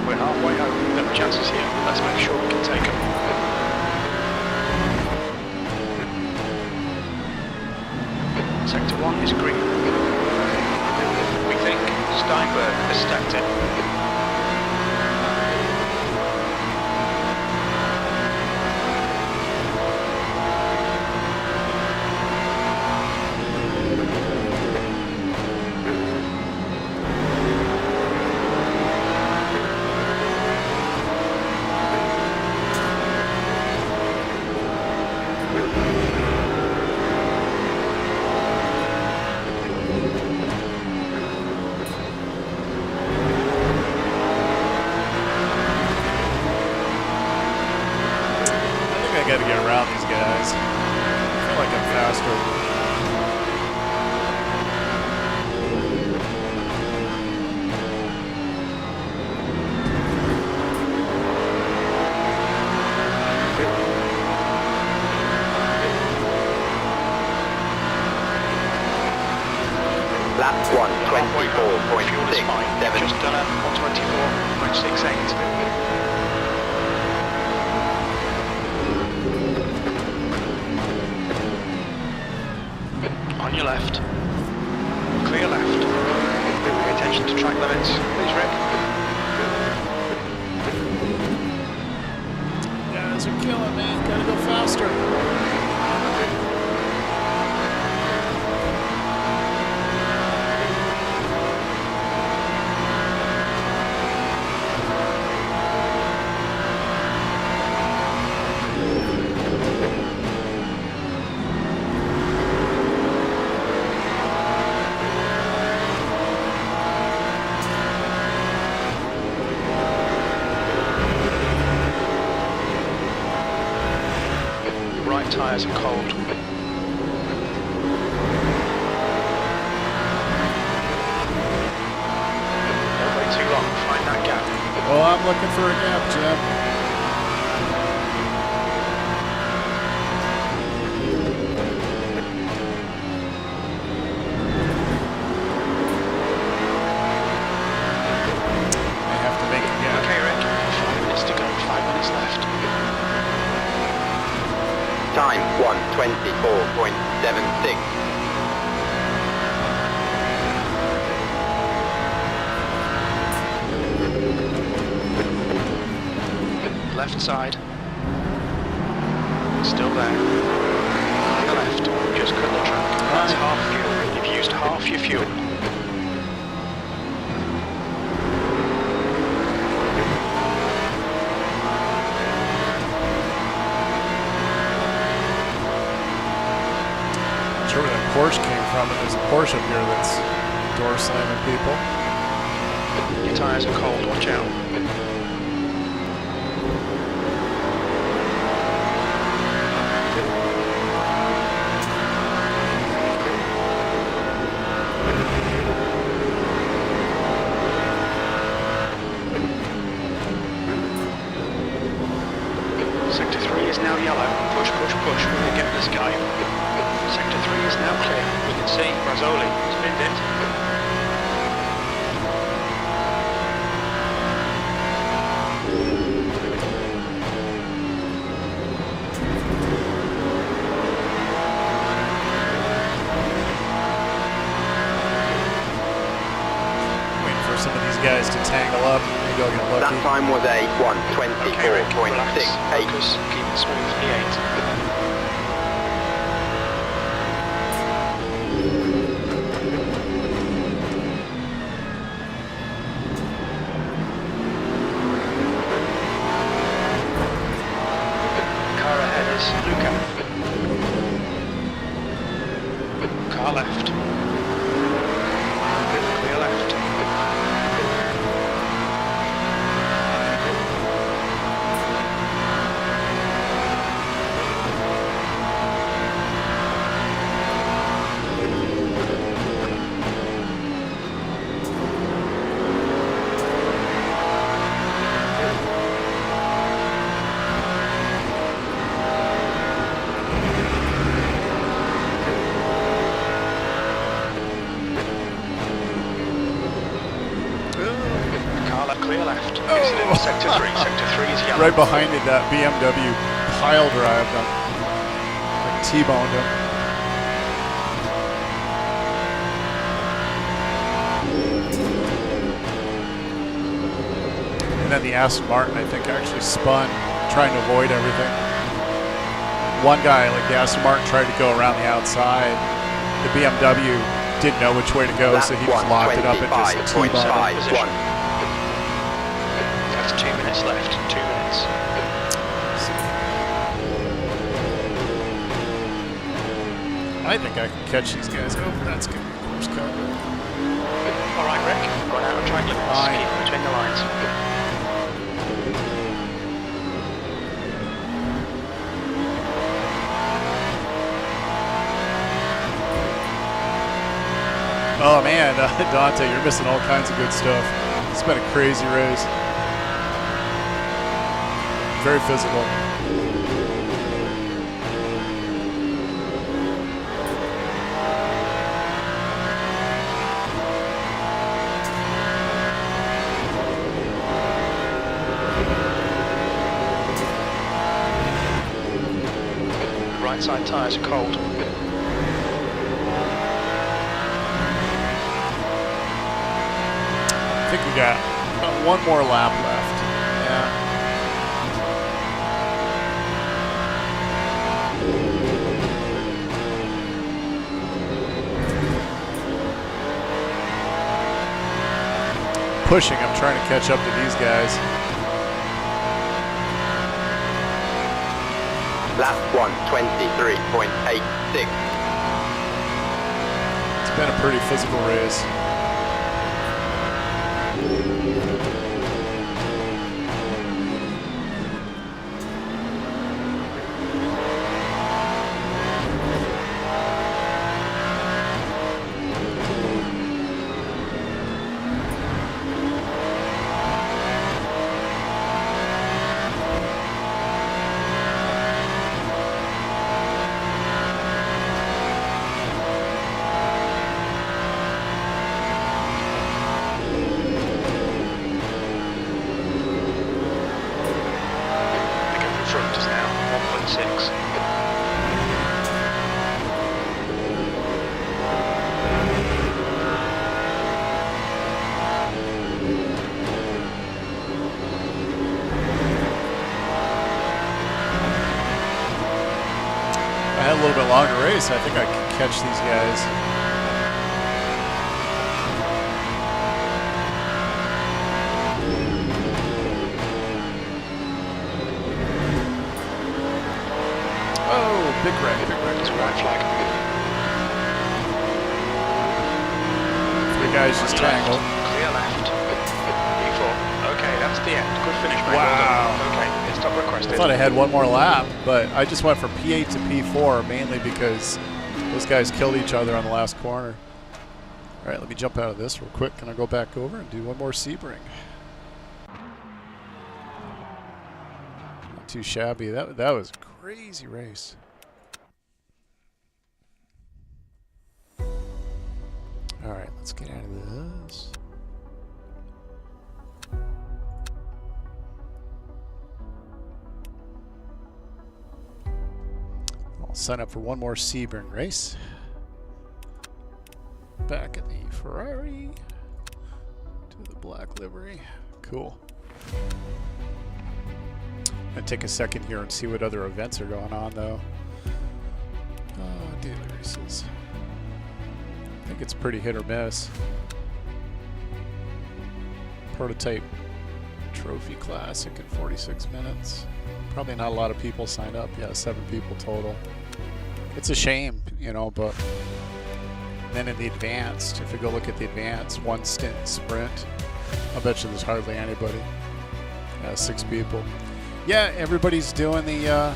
We're halfway home. We've got the chances here. Let's make sure we can take them. Sector 1 is green. We think Steinberg has stacked it. got to get around these guys. I feel like I'm faster. Lap 124.677. Just done a 124.68. On your left. Clear left. Pay attention to track limits. Please, Rick. Guys are killing me. Gotta go faster. Right tyres are cold. Don't wait too long, find that gap. Well, I'm looking for a gap, Jim. I have to make a gap. Okay, Rick, 5 minutes to go, 5 minutes left. Time 124.76. Left side. Still there. On the left, just cut the track. That's half fuel. You've used half your fuel. Not sure where that Porsche came from, but there's a Porsche up here that's door slamming people. Your tyres are cold, watch out. Sector 3 is now yellow. Push, push, push. We'll get this guy. Sector 3 is now clear. We can see Brazzoli spinned it. Waiting for some of these guys to tangle up. Maybe I'll get That lucky. time was a Okay, Rick, relax. 124.68. Focus, keep it smooth, E8. Car ahead is Luca. Car left. Clear left. Car left, clear left. Exit into sector 3. Sector 3 is yellow. Right behind it, that BMW pile drive them. Like T-boned him. And then the Aston Martin, I think, actually spun, trying to avoid everything. One guy, like the Aston Martin, tried to go around the outside. The BMW didn't know which way to go, so he just locked it up and just T-boned him. Position. That's 2 minutes left. 2 minutes. I think I can catch these guys. Oh, that's good. Course cut. All right, Rick. Gone out of track limits. Fine. Keep between the lines. man, Dante, you're missing all kinds of good stuff. It's been a crazy race. Very physical. Right side tyres are cold. I think we got about one more lap left. Yeah. Pushing, I'm trying to catch up to these guys. Lap 1:23.86. It's been a pretty physical race. A little bit longer race, I think I can catch these guys. Oh, big wreck, it's white flag. Three guys just tangled. Clear left. P4. Okay, that's the end. Good finish, mate. Wow. Well done. Okay, pit stop requested. I thought I had one more lap, but I just went from P8 to P4 mainly because those guys killed each other on the last corner. All right, let me jump out of this real quick. Can I go back over and do one more Sebring? Not too shabby. That was a crazy race. All right, let's get out of this. I'll sign up for one more Sebring race. Back at the Ferrari to the black livery. Cool. I'm gonna take a second here and see what other events are going on though. Daily races. I think it's pretty hit or miss. Prototype Trophy Classic in 46 minutes. Probably not a lot of people signed up. Yeah, 7 people total. It's a shame, you know, but then in the advanced, if you go look at the advanced, one stint sprint, I'll bet you there's hardly anybody. 6 people. Yeah, everybody's doing the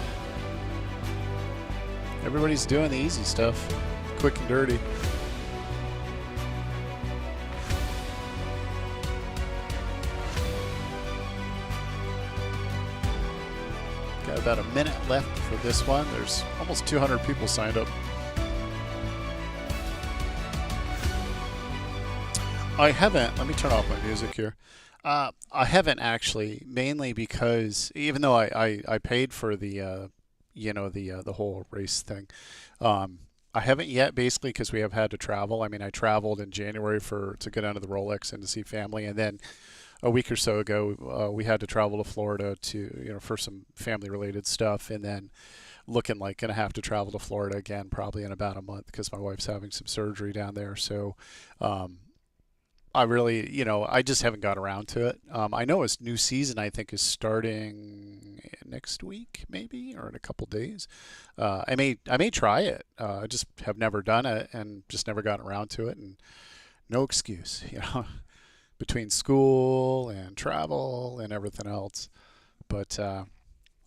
easy stuff, quick and dirty. Got about a minute left for this one. There's almost 200 people signed up. I haven't, let me turn off my music here. I haven't actually, mainly because even though I paid for the, the whole race thing, I haven't yet, basically because we have had to travel. I mean, I traveled in January to go down to the Rolex and to see family, and then a week or so ago, we had to travel to Florida to, for some family-related stuff, and then looking like going to have to travel to Florida again probably in about a month because my wife's having some surgery down there. So I really, I just haven't got around to it. I know his new season, I think, is starting next week, maybe, or in a couple days. I may try it. I just have never done it and just never gotten around to it. And no excuse, between school and travel and everything else. But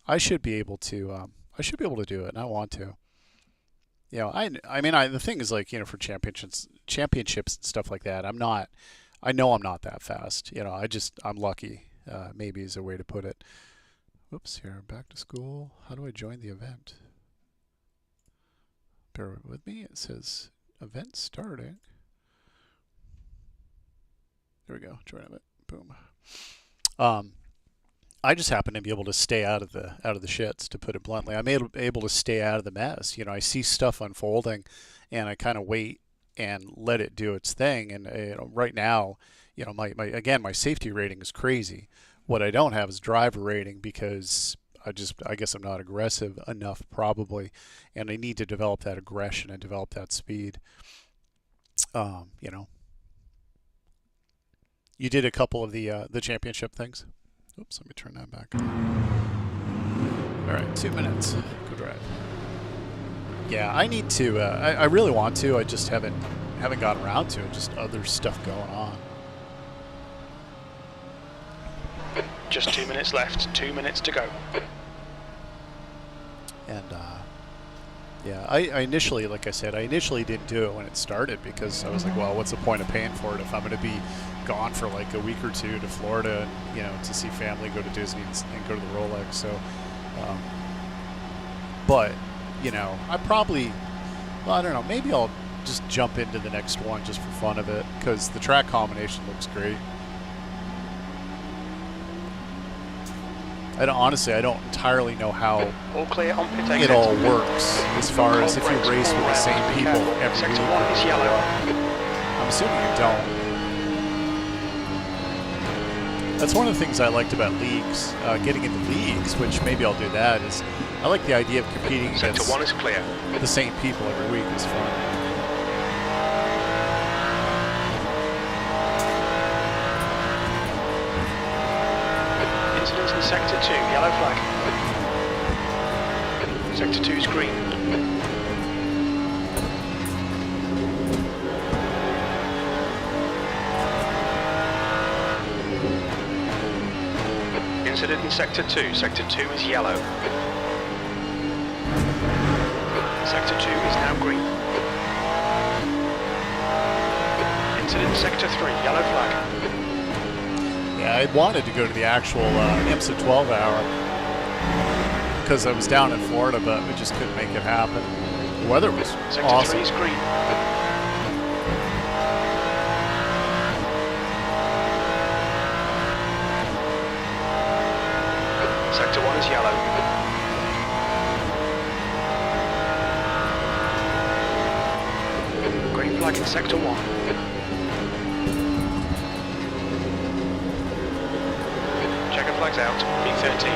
I should be able to. I should be able to do it, and I want to. The thing is, like, for championships and stuff like that, I'm not. I know I'm not that fast. You know, I'm lucky. Maybe is a way to put it. Whoops, here, back to school. How do I join the event? Bear with me. It says event starting. There we go. Join event. Boom. I just happen to be able to stay out of the shits, to put it bluntly. I'm able to stay out of the mess. You know, I see stuff unfolding, and I kind of wait and let it do its thing. And you know, right now, you know, my safety rating is crazy. What I don't have is driver rating, because I guess I'm not aggressive enough, probably, and I need to develop that aggression and develop that speed. You know, you did a couple of the championship things. Oops, let me turn that back on. All right, 2 minutes. Good ride. Yeah, I need to. I really want to. I just haven't gotten around to it. Just other stuff going on. Just 2 minutes left. 2 minutes to go. And yeah, I initially, like I said, I initially didn't do it when it started, because I was like, well, what's the point of paying for it if I'm going to be gone for like a week or two to Florida, and, you know, to see family, go to Disney, and go to the Rolex. So, but you know, I probably, well, I don't know, maybe I'll just jump into the next one just for fun of it, because the track combination looks great. Honestly, I don't entirely know how all clear on pit it all works, as far as if you race with the same people every week. Sector 1 is yellow. I'm assuming you don't. That's one of the things I liked about leagues, getting into leagues, which maybe I'll do that, is I like the idea of competing against Sector 1 is clear. the same people every week. Is fun. Incidents in Sector 2, yellow flag. Sector 2 is green. Incident in Sector 2. Sector 2 is yellow. Sector 2 is now green. Incident in Sector 3, yellow flag. Yeah, I wanted to go to the actual IMSA 12-hour because I was down in Florida, but we just couldn't make it happen. The weather was Sector awesome. 3 is green. Sector 1 is yellow. Green flag in Sector 1. Checker flags out, B13.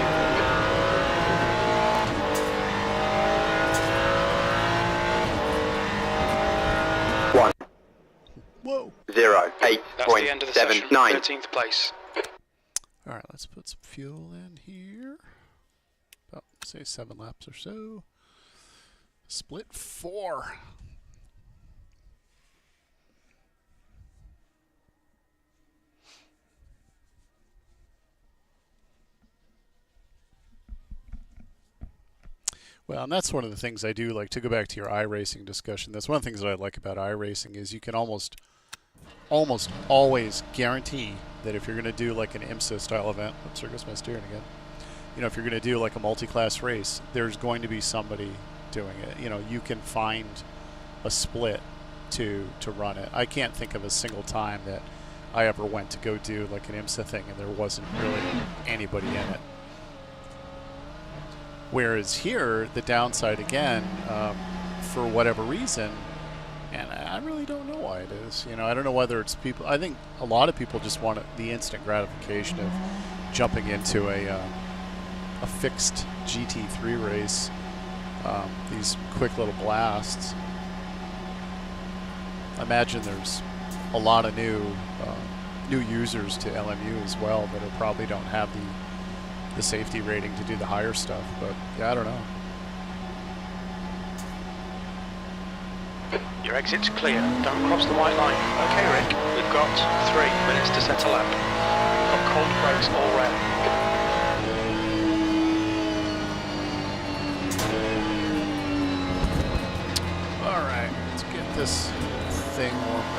One. Whoa. 0, 8, That's the end of the session. 9. 13th place. All right, let's put some fuel in here. About, say, 7 laps or so. Split 4. Well, and that's one of the things I do like, to go back to your iRacing discussion. That's one of the things that I like about iRacing is you can almost always guarantee that if you're going to do like an IMSA style event, oops, there goes my steering again. You know, if you're going to do like a multi-class race, there's going to be somebody doing it. You know, you can find a split to run it. I can't think of a single time that I ever went to go do like an IMSA thing and there wasn't really anybody in it. Whereas here, the downside again, for whatever reason, and I really don't know why it is. You know, I don't know whether it's people. I think a lot of people just want the instant gratification of jumping into a fixed GT3 race. These quick little blasts. I imagine there's a lot of new users to LMU as well that probably don't have the safety rating to do the higher stuff. But yeah, I don't know. Your exit's clear. Don't cross the white line. Okay, Rick. We've got 3 minutes to set a lap. We've got cold brakes all round. All right, let's get this thing warmed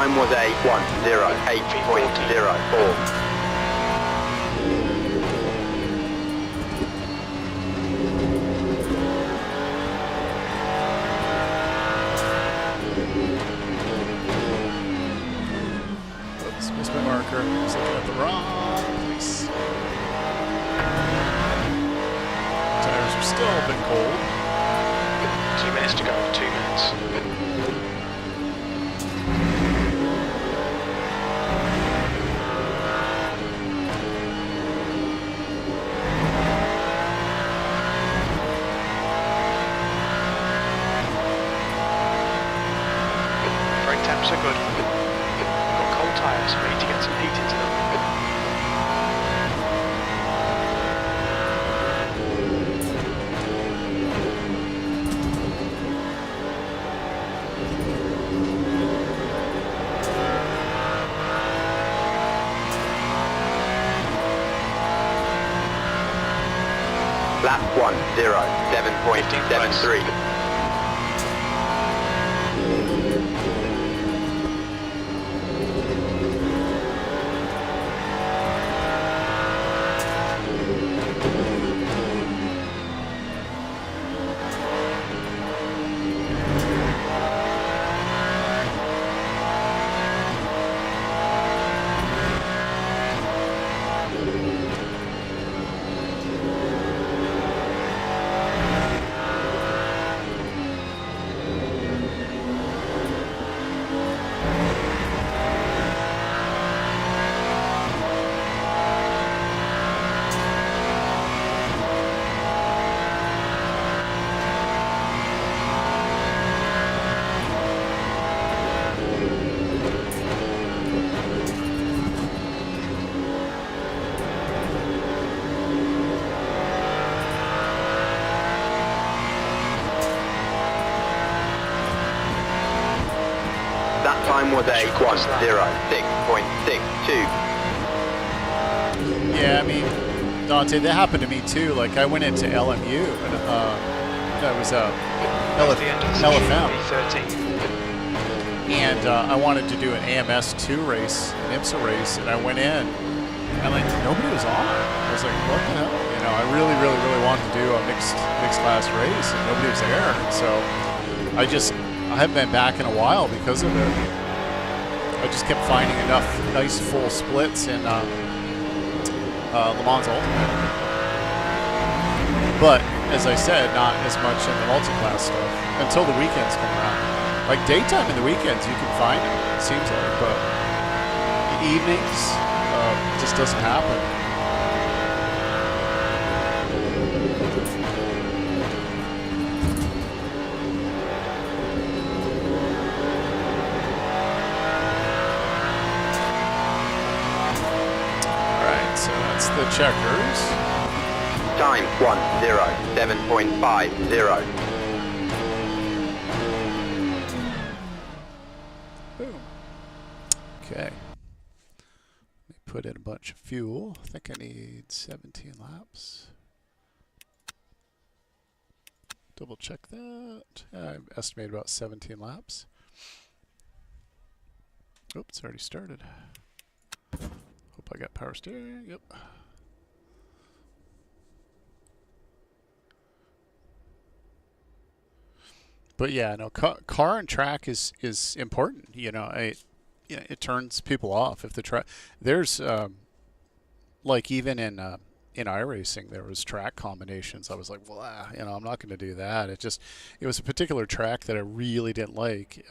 time was a 1:08.04. Oops, Bimarco. He's looking at the wrong place. Tires are still a bit cold. 2 minutes to go, 2 minutes. Brake temps are good. We've got cold tyres, we need to get some heat into them. Lap 1:07.73. That time was a 1:06.62. Yeah, I mean, Dante, that happened to me too. Like, I went into LMU, and that was LFM, and I wanted to do an AMS2 race, an IMSA race, and I went in, and like nobody was on. I was like, what the hell? You know, I really wanted to do a mixed class race, and nobody was there. And so I haven't been back in a while because of it. I just kept finding enough nice full splits in LeMans Ultimate. But, as I said, not as much in the multi-class stuff until the weekends come around. Like, daytime and the weekends, you can find it, it seems like, but the evenings, just doesn't happen. So that's the checkers. Time 1:07.50. Boom. Okay. Let me put in a bunch of fuel. I think I need 17 laps. Double check that. I estimate about 17 laps. Oops, it's already started. Hope I got power steering. Yep. But yeah, no, car and track is important. You know, it turns people off if the track. There's like even in iRacing there was track combinations. I was like, well, you know, I'm not going to do that. It was a particular track that I really didn't like.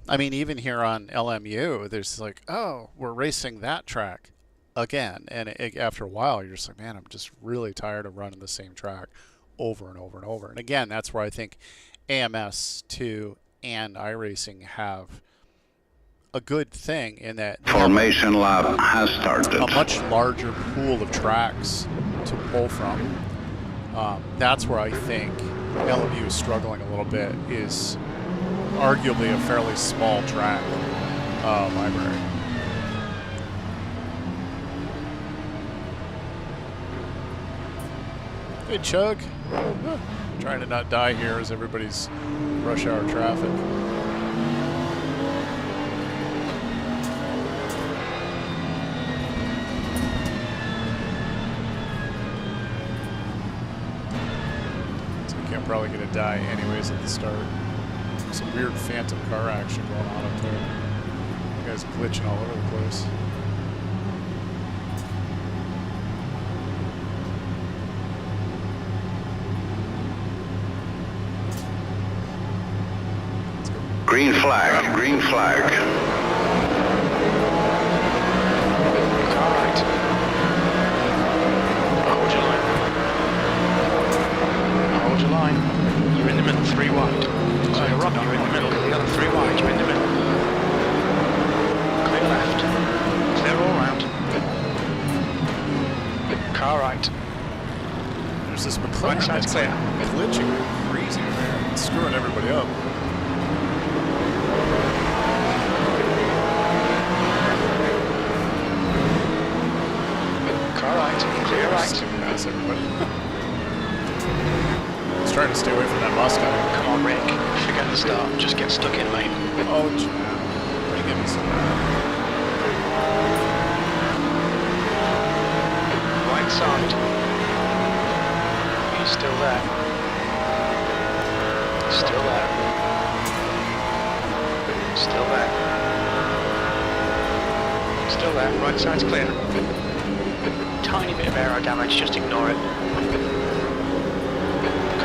I mean, even here on LMU, there's like, oh, we're racing that track again. And after a while, you're just like, man, I'm just really tired of running the same track over and over and over. And again, that's where I think AMS2 and iRacing have a good thing in that Formation lap has started. a much larger pool of tracks to pull from. That's where I think LMU is struggling a little bit, is arguably a fairly small track library. Hey, Chug. Trying to not die here as everybody's rush hour traffic. probably going to die anyways at the start. Some weird phantom car action going on up there. You guys glitching all over the place. Green flag, green flag. Car right. Hold your line. Hold your line. You're in the middle, 3 wide. So you're up, you're in the middle. The other 3 wide, you're in the middle. Clear left. Clear all round. Car right. There's this McLaren Right side's that's clear. like glitching crazy in there. It's screwing everybody up. Car right. Clear right. Too fast, everybody. Let's try to stay away from that Mustang. Come on, Rick. Forget the start. Just get stuck in, mate. Oh, Jim. Bring in some. Right side. He's still there. Still there. Still there. Still there. Right side's clear. Tiny bit of aero damage, just ignore it.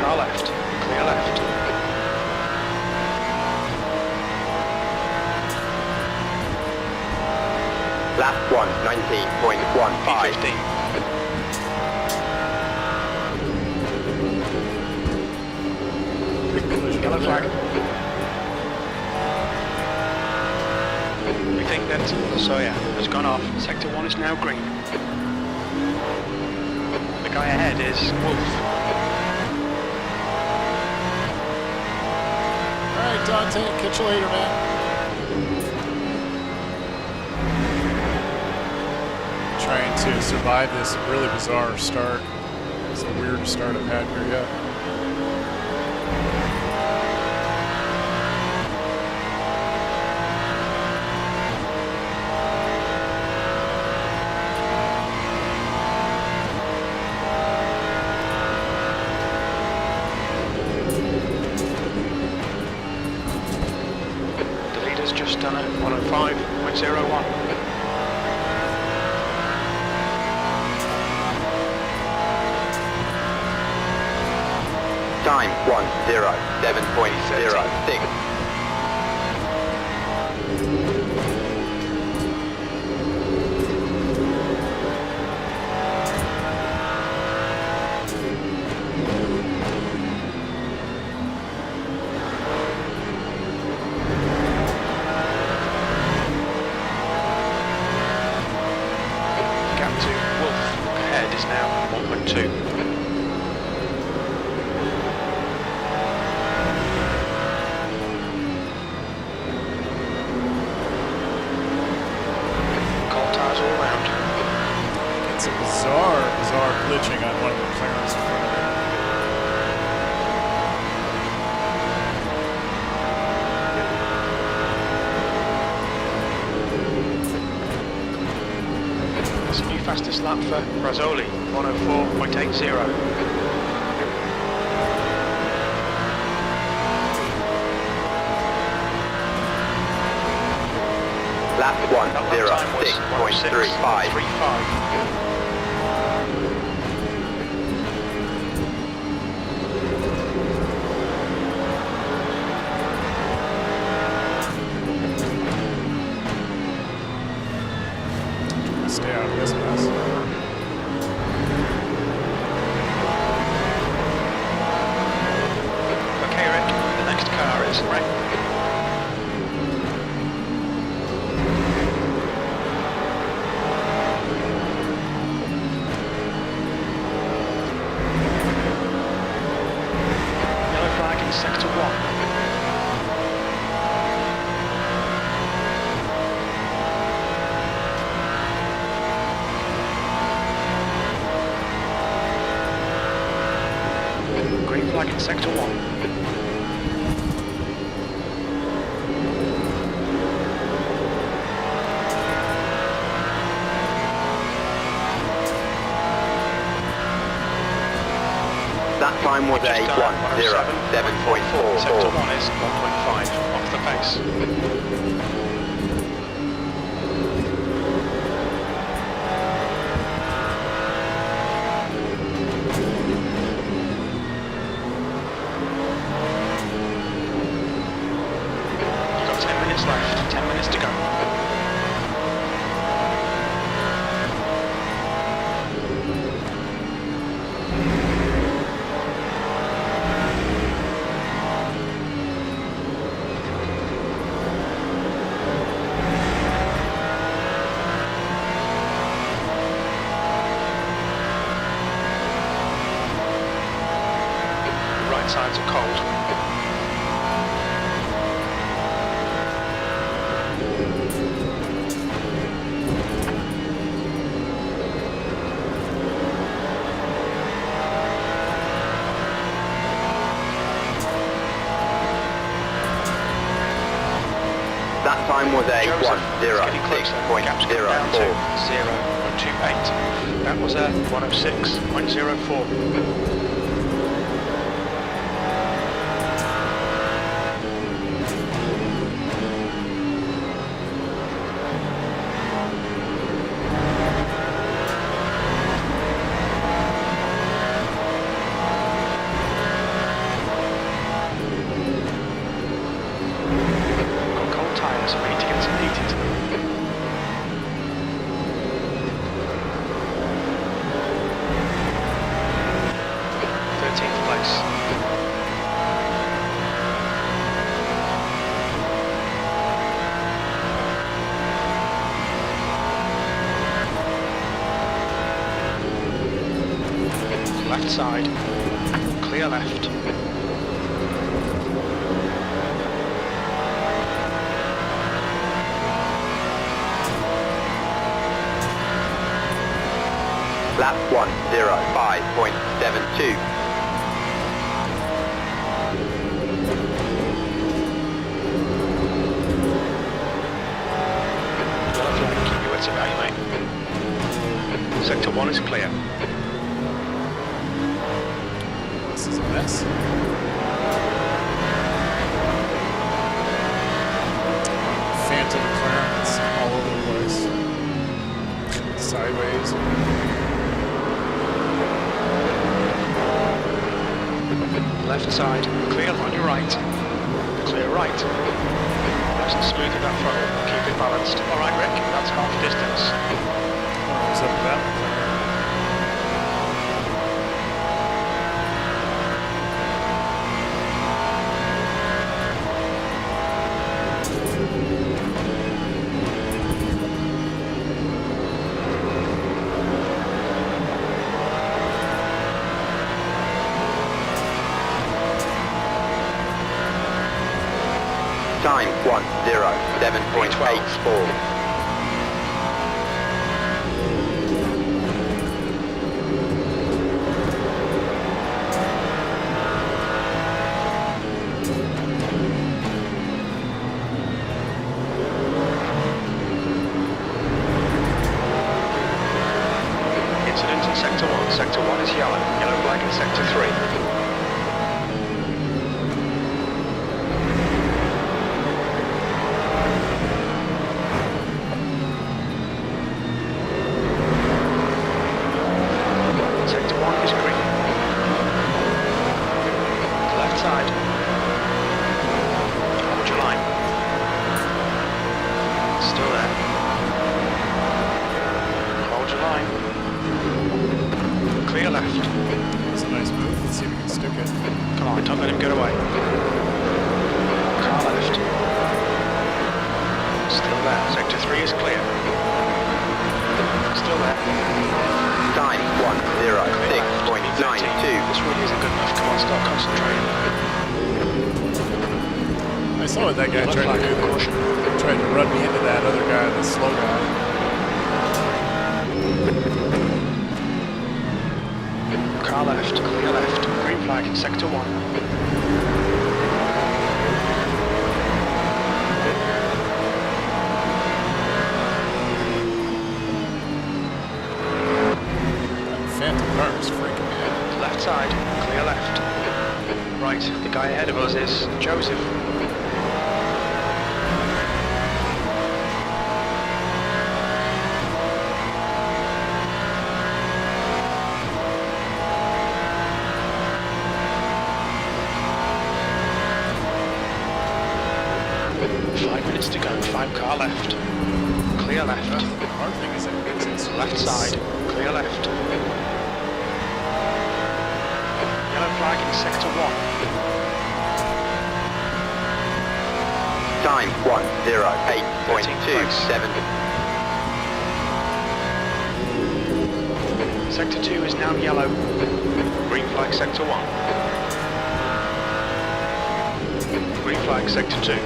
Car left. Clear left. Lap 1, 19.15. P15. Yellow flag. We think that Soya has gone off. Sector 1 is now green. The guy ahead is Wolf. Alright, Dante, catch you later, man. Trying to survive this really bizarre start. It's the weirdest start I've had here yet. The leader's just done it. 105.01. Time 1:07.06. Gap to Wolf ahead is now 1.2. Cold tires all round. It's a bizarre glitching on one of the McLarens in front of me. That's a new fastest lap for Brazzoli, 104.80. Lap That lap time was 1:06.35. 106.35. Stay out of this mess. Okay, Rick, the next car is Rick. Yellow flag in sector 1. Green flag in sector 1. That time was a Just 1:07.44. Sector 1 is 1.5 off the pace. You've got 10 minutes left, 10 minutes to go. Right sides are cold. That time was a Joseph, it's getting closer. Gap's getting down to 1:06.04. 0.28. That was a 1:06.04. Got cold tyres, we need to get some heat into them. 13th place. Left side, clear left. Lap 1:05.72. Yellow flag, keep your wits about you, mate. Sector 1 is clear. This is a mess. Phantom clearance all over the place. Sideways. Left side, clear on your right. Clear right. Nice and smooth with that throttle, keep it balanced. Alright Rick, that's half distance. What's up with that one? Time 1:07.84. Incident in Sector 1. Sector 1 is yellow. Yellow flag in Sector 3. Sector 1 is green. Left side. Hold your line. Still there. Hold your line. Clear left. It's a nice move. Let's see if we can stick it. Come on, don't let him get away. Car left. Still there. Sector 3 is clear. Still there. Time Clear left. 1:06.92. This really isn't good enough. Come on, start concentrating. I saw what that guy Left tried flag, to do there. caution. Tried to run me into that other guy, the slow guy. Car left, clear left. Green flag in Sector 1. Phantom car is freaking me out. Left left side, clear left. Right, the guy ahead of us is Joseph. To go, 5 car left, clear left. The hard thing is that it's Left side, clear left. Yellow flag in sector 1. Time 1:08.27. Sector 2 is now yellow. Green flag sector 1. Green flag sector 2.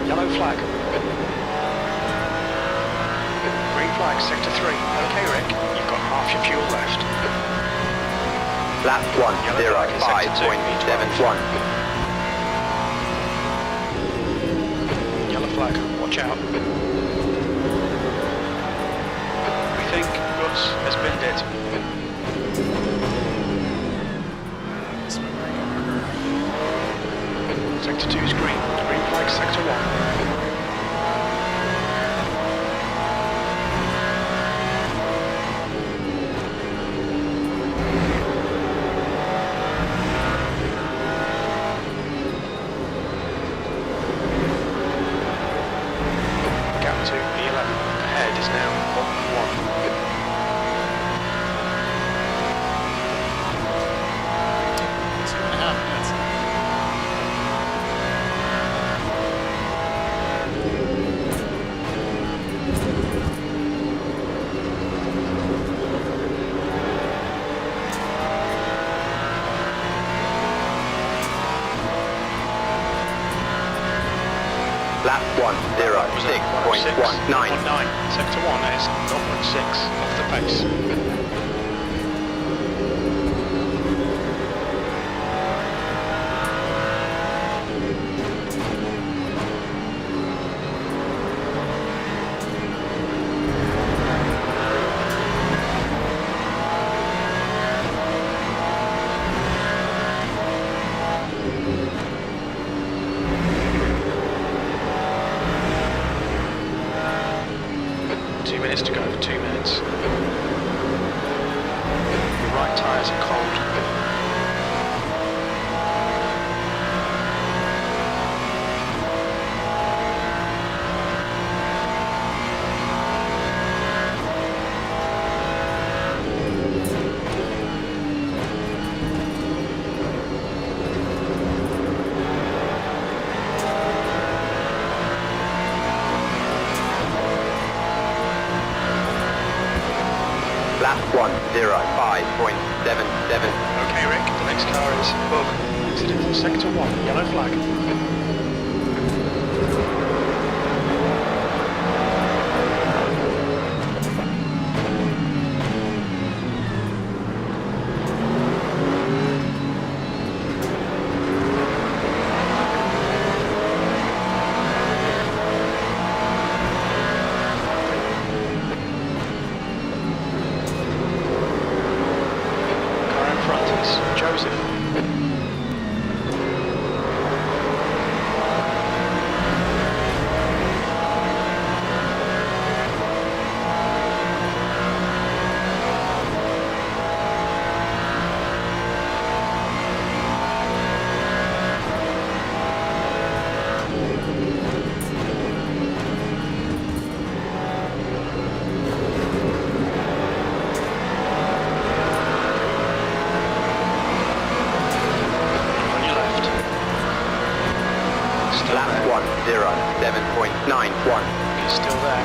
Yellow flag. Green flag, sector 3. Okay, Rick, you've got half your fuel left. Lap 1:05.71. Yellow flag, watch out. We think Gus has binned it. Sector 2 is green. Green flag, sector 1. Gap to E11. Ahead is now 1-1. Lap 1:06.19. 1-9. Sector 1 is 0.6 off the pace. To go, 2 minutes. Your right tyres are cold. Lap 1:05.77. Okay, Rick, the next car is Bug. Exited from sector 1, yellow flag. Joseph. 7.91. He's still there.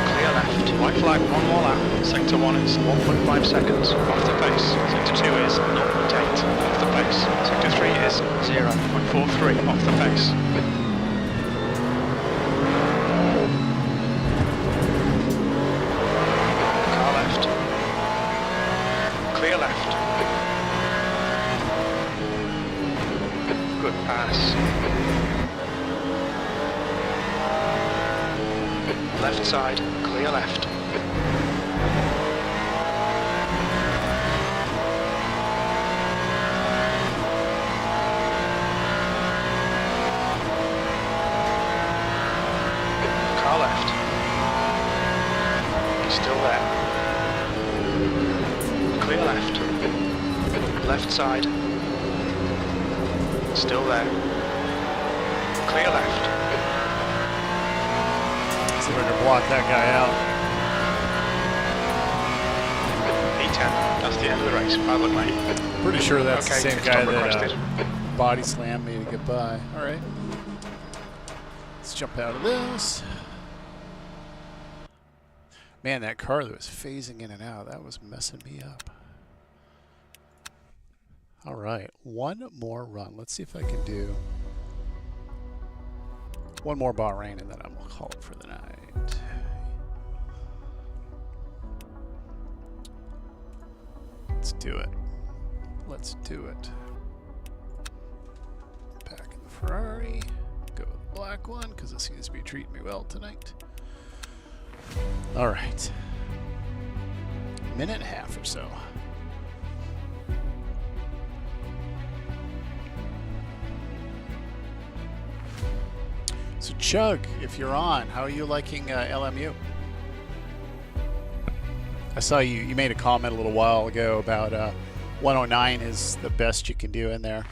Clear left. White flag, one more lap. Sector 1 is 1.5 seconds off the pace. Sector 2 is 0.8 off the pace. Sector 3 is 0.43 off the pace. Car left. Clear left. Good pass. Left side, clear left. Car left. He's still there. Clear left. Left side. Still there. Clear left. See if I can block that guy out. P10. That's the end of the race. Bad luck, mate. Pretty sure that's Okay, the same pit guy stop that requested. body slammed me to get by. All right. Let's jump out of this. Man, that car that was phasing in and out, that was messing me up. All right, one more run. Let's see if I can do one more Bahrain, and then I'm gonna call it for the night. Let's do it. Let's do it. Back in the Ferrari. Go with the black one, because it seems to be treating me well tonight. All right. Minute and a half or so. So Chug, if you're on, how are you liking LMU? I saw you made a comment a little while ago about 109 is the best you can do in there.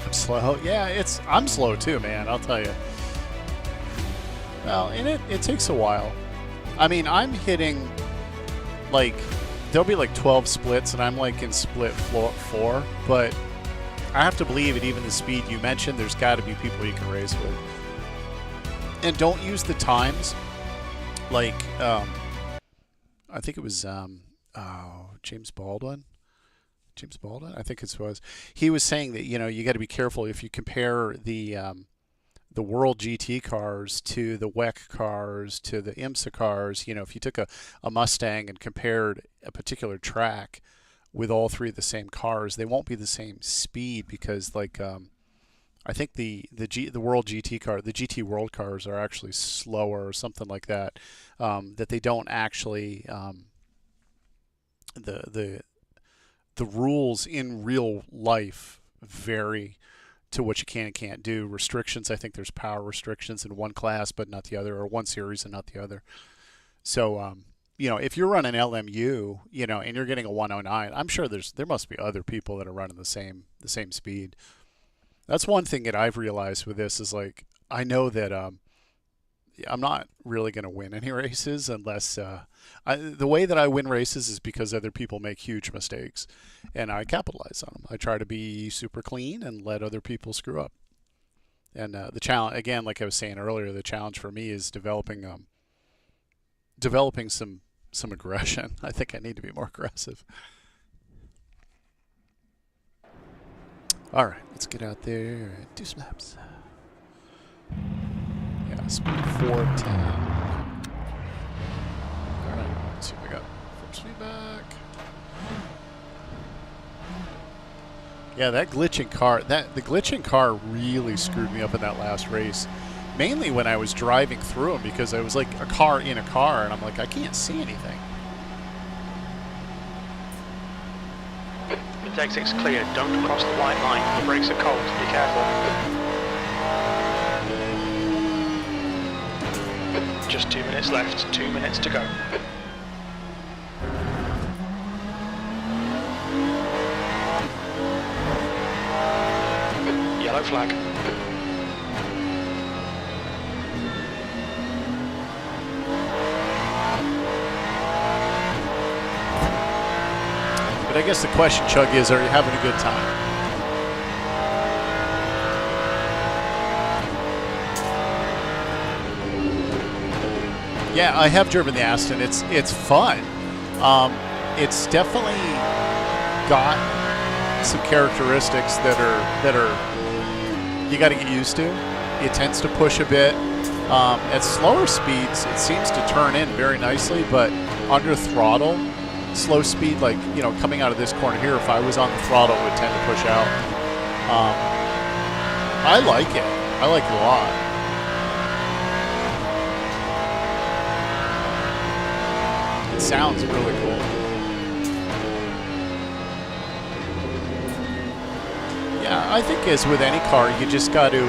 I'm slow. Yeah, I'm slow too, man, I'll tell you. Well, and it takes a while. I mean, I'm hitting like there'll be like 12 splits and I'm like in split 4, but I have to believe at even the speed you mentioned, there's got to be people you can race with. And don't use the times like I think it was James Baldwin, I think it was. He was saying that, you know, you got to be careful if you compare the World GT cars to the WEC cars to the IMSA cars. You know, if you took a Mustang and compared a particular track with all three of the same cars, they won't be the same speed because, like, I think the World GT car, the GT World cars are actually slower or something like that. That they don't actually the rules in real life vary to what you can and can't do. Restrictions, I think there's power restrictions in one class but not the other, or one series and not the other. So you know, if you're running LMU, you know, and you're getting a 109, I'm sure there must be other people that are running the same speed. That's one thing that I've realized with this is, like, I know that I'm not really going to win any races unless the way that I win races is because other people make huge mistakes and I capitalize on them. I try to be super clean and let other people screw up. And the challenge, again, like I was saying earlier, the challenge for me is developing some aggression. I think I need to be more aggressive. All right, let's get out there and do some laps. Yeah, speed 410. All right, let's see what we got. Force feedback. Yeah, that glitching car, the glitching car really screwed me up in that last race. Mainly when I was driving through them, because I was like a car in a car, and I'm like, I can't see anything. The exit's clear. Don't cross the white line. The brakes are cold. Be careful. Just 2 minutes left. 2 minutes to go. Yellow flag. But I guess the question, Chug, is, are you having a good time? Yeah, I have driven the Aston. It's fun. It's definitely got some characteristics that are you got to get used to. It tends to push a bit. At slower speeds, it seems to turn in very nicely, but under throttle, slow speed, like, you know, coming out of this corner here, if I was on the throttle, it would tend to push out. I like it. I like it a lot. It sounds really cool. Yeah, I think as with any car, you just got to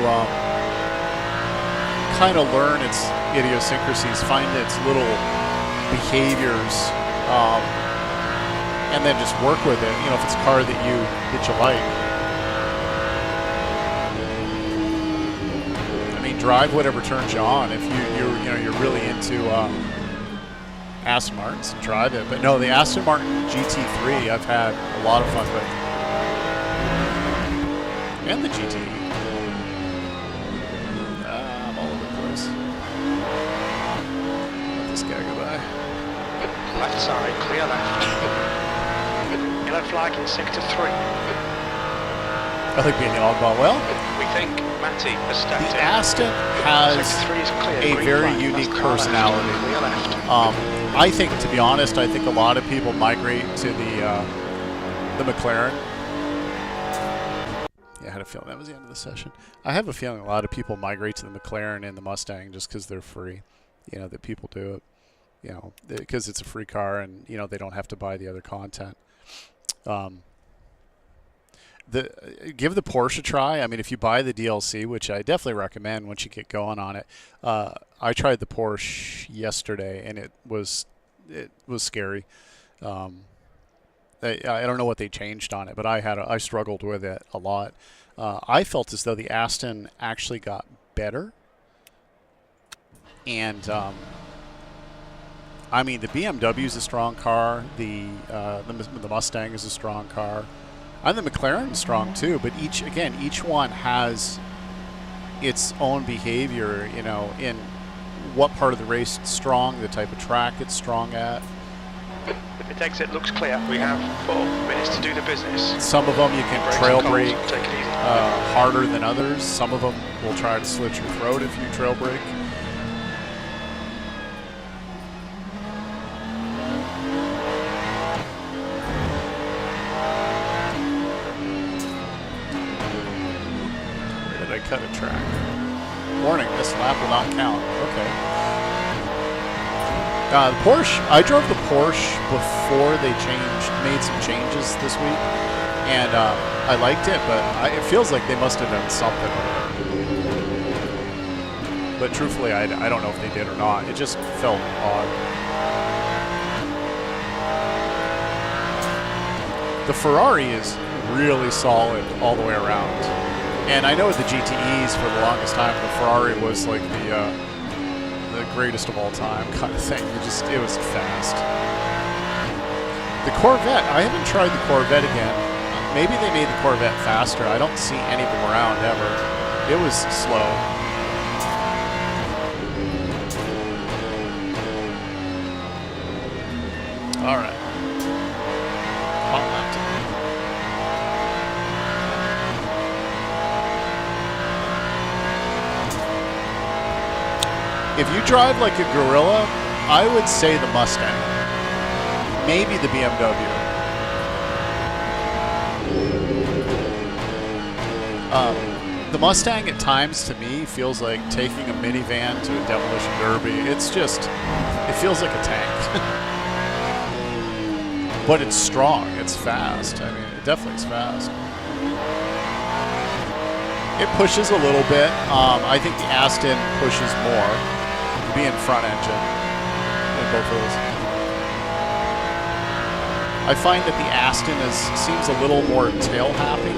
kind of learn its idiosyncrasies, find its little behaviors, and then just work with it. You know, if it's a car that you like. I mean, drive whatever turns you on. If you're really into Aston Martins, drive it. But no, the Aston Martin GT3 I've had a lot of fun with, and the GT. I'm all over the place. Let this guy go by. Left side, clear left. Yellow flag in sector 3. I like being the oddball. Well, we think Matty has stepped the in. Aston has Sector 3 is clear. a Green very flag, unique last car left. personality. Clear left. I think, to be honest, I think a lot of people migrate to the McLaren. Yeah, I had a feeling that was the end of the session. I have a feeling a lot of people migrate to the McLaren and the Mustang just because they're free. You know, that people do it, you know, because it's a free car and, you know, they don't have to buy the other content. Give the Porsche a try. I mean, if you buy the DLC, which I definitely recommend once you get going on it. I tried the Porsche yesterday, and it was scary. I don't know what they changed on it, but I struggled with it a lot. I felt as though the Aston actually got better, and I mean, the BMW is a strong car. The Mustang is a strong car. And the McLaren is strong too, but each one has its own behavior, you know, in what part of the race it's strong, the type of track it's strong at. The pit exit looks clear. We have 4 minutes to do the business. Some of them you can Brakes trail are cold. brake Take it easy. harder than others. Some of them will try to slit your throat if you trail brake. Cut a track. Warning, this lap will not count. Okay. The Porsche, I drove the Porsche before they made some changes this week, and I liked it, but it feels like they must have done something with it. But truthfully, I don't know if they did or not. It just felt odd. The Ferrari is really solid all the way around. And I know with the GTEs for the longest time, the Ferrari was like the greatest of all time kind of thing. It was fast. The Corvette, I haven't tried the Corvette again. Maybe they made the Corvette faster. I don't see any of them around ever. It was slow. All right. Hot lap time. If you drive like a gorilla, I would say the Mustang. Maybe the BMW. The Mustang at times, to me, feels like taking a minivan to a demolition derby. It feels like a tank. But it's strong, it's fast. I mean, it definitely is fast. It pushes a little bit. I think the Aston pushes more. Being front engine in both of those. I find that the Aston seems a little more tail happy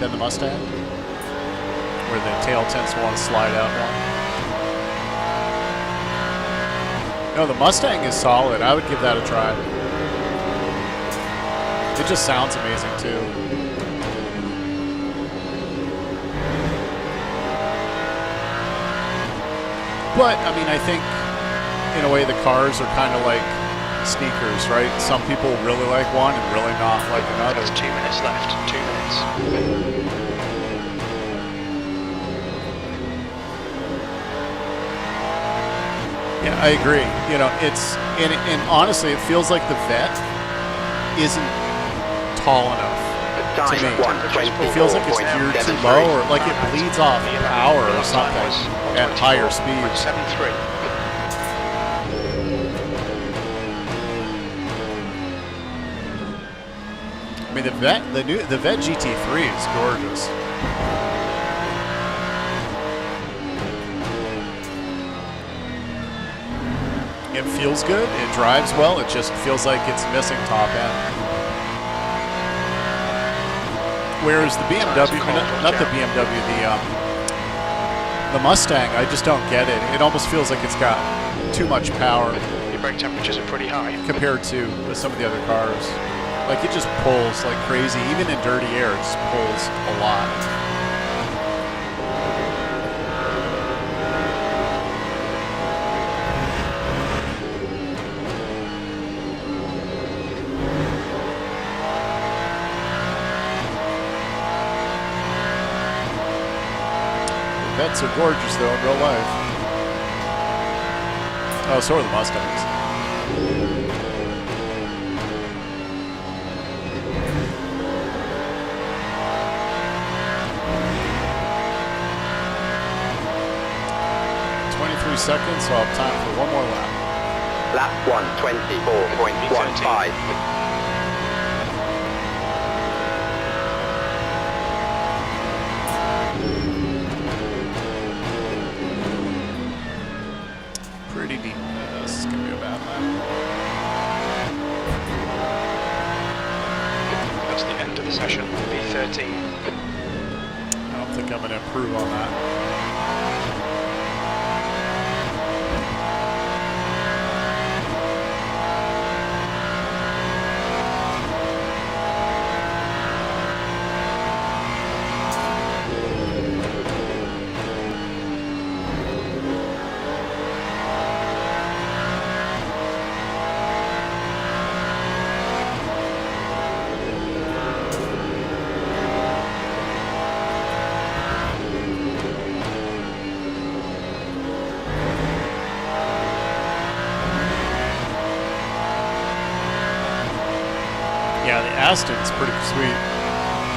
than the Mustang, where the tail tends to want to slide out more. No, the Mustang is solid. I would give that a try. It just sounds amazing too. But I mean, I think in a way the cars are kind of like sneakers, right? Some people really like one and really not like another. There's 2 minutes left. 2 minutes. Yeah, I agree. You know, it's and honestly, it feels like the vet isn't tall enough to me. It feels like it's geared too low, or like it bleeds off power or something at higher speeds. 73. I mean, the vet GT3 is gorgeous. It feels good. It drives well. It just feels like it's missing top end. Whereas the BMW, not the BMW, the Mustang, I just don't get it. It almost feels like it's got too much power. Your brake temperatures are pretty high compared to some of the other cars. Like it just pulls like crazy. Even in dirty air, it just pulls a lot. Vets are gorgeous though in real life. Oh, so are the Mustangs. Seconds, so I'll have time for one more lap. Lap 1:24.15. Pretty deep. This is going to be a bad lap. That's the end of the session. V13. I don't think I'm going to improve on that. Yeah, the Aston's pretty sweet.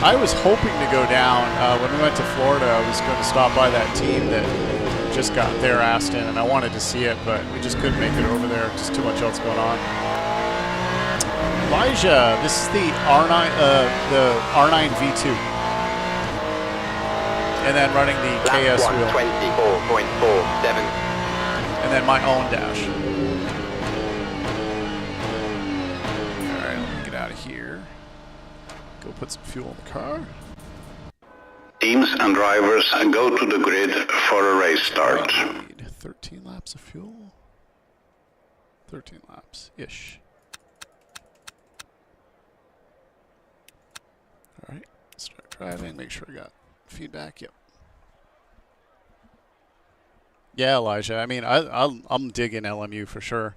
I was hoping to go down when we went to Florida. I was going to stop by that team that just got their Aston, and I wanted to see it, but we just couldn't make it over there. Just too much else going on. Elijah, this is the R9 V2, and then running the KS wheel. 24.47. And then my own dash. Here. Go put some fuel in the car. Teams and drivers go to the grid for a race start. Need 13 laps of fuel. 13 laps-ish. All right, start driving. Make sure I got feedback. Yep. Yeah, Elijah. I mean, I'm digging LMU for sure.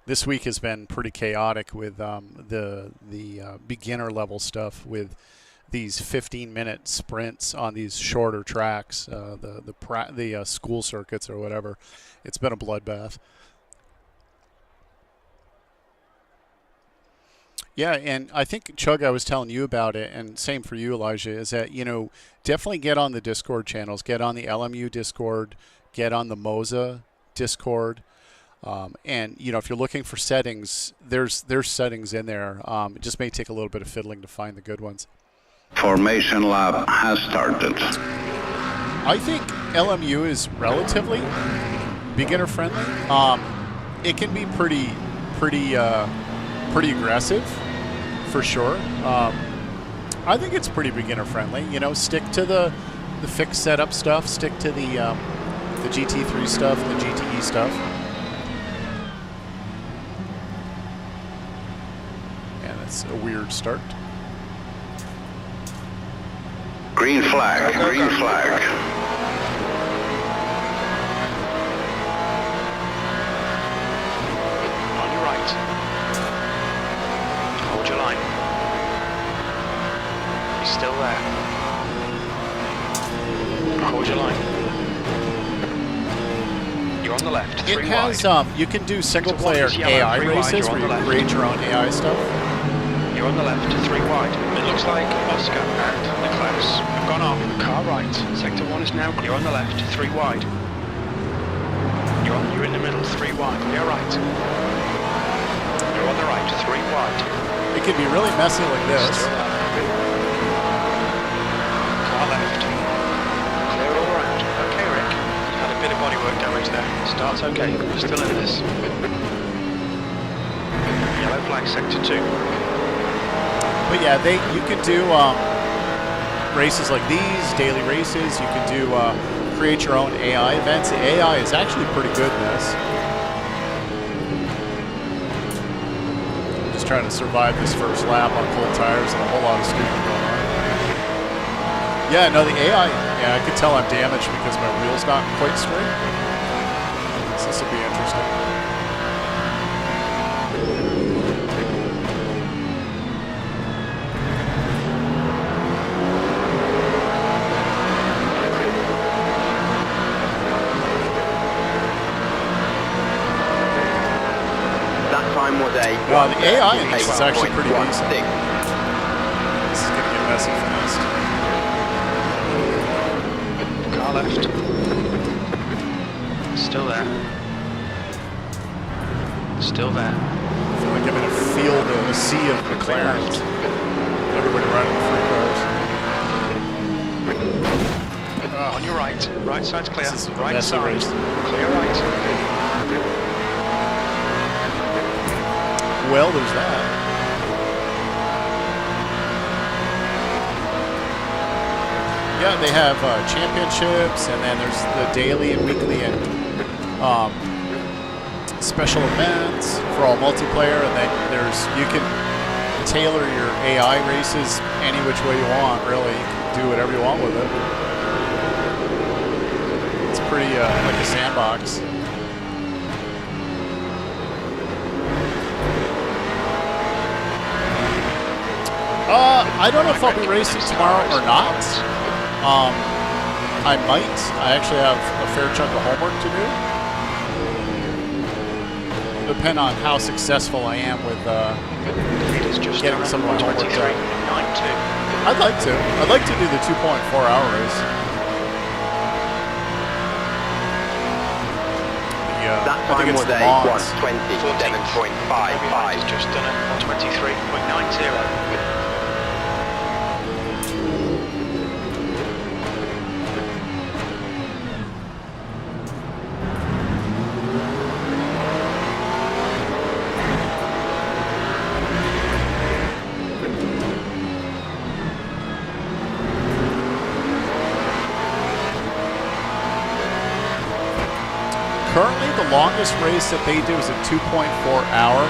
This week has been pretty chaotic with the beginner level stuff with these 15-minute sprints on these shorter tracks, the school circuits or whatever. It's been a bloodbath. Yeah, and I think, Chug, I was telling you about it, and same for you, Elijah, is that, you know, definitely get on the Discord channels. Get on the LMU Discord. Get on the MOZA Discord. And, you know, if you're looking for settings, there's settings in there. It just may take a little bit of fiddling to find the good ones. Formation lap has started. I think LMU is relatively beginner friendly. It can be pretty aggressive, for sure. I think it's pretty beginner friendly. You know, stick to the fixed setup stuff. Stick to the GT3 stuff, the GTE stuff. was a weird start. Green flag, green flag. On your right. Hold your line. He's still there. Hold your line. You're on the left. It Three has, wide. you can do single Sector one player is yellow, AI 3 wide, races you're on where the you left. create your own AI stuff. You're on the left, 3 wide. It looks like Oscar and Niklaus have gone off. Car right. Sector 1 is now. You're on the left, 3 wide. You're in the middle, 3 wide. You're right. You're on the right, 3 wide. It can be really messy like this. Still up. Car left. Clear all around. Okay, Rick. You had a bit of bodywork damage there. Start's okay. We're still in this. Yellow flag, sector 2. But yeah, you can do races like these, daily races. You can do create your own AI events. The AI is actually pretty good in this. Just trying to survive this first lap on cold tires and a whole lot of steering going on. Yeah, no, the AI, yeah, I could tell I'm damaged because my wheel's not quite straight. So this will be interesting. That time was a Wow, the AI in this is actually pretty 1.16. decent. This is going to get messy fast. Car left. Still there. Still there. I feel like I'm in a field, a sea of McLarens. Everybody riding the free cars. On your right. Right side's clear. This is a Right messy side. race. Clear right. Well, there's that. Yeah, they have championships, and then there's the daily and weekly and special events for all multiplayer, and then you can tailor your AI races any which way you want, really. You can do whatever you want with it. It's pretty like a sandbox. I don't know if I'll be racing tomorrow or not. I might. I actually have a fair chunk of homework to do. Depend on how successful I am with getting some of my homework done. I'd like to. I'd like to do the 2.4-hour race. That I think time it's was a LeMans. 1:27.55. Just done it. 1:23.90. Currently, the longest race that they do is a 2.4-hour,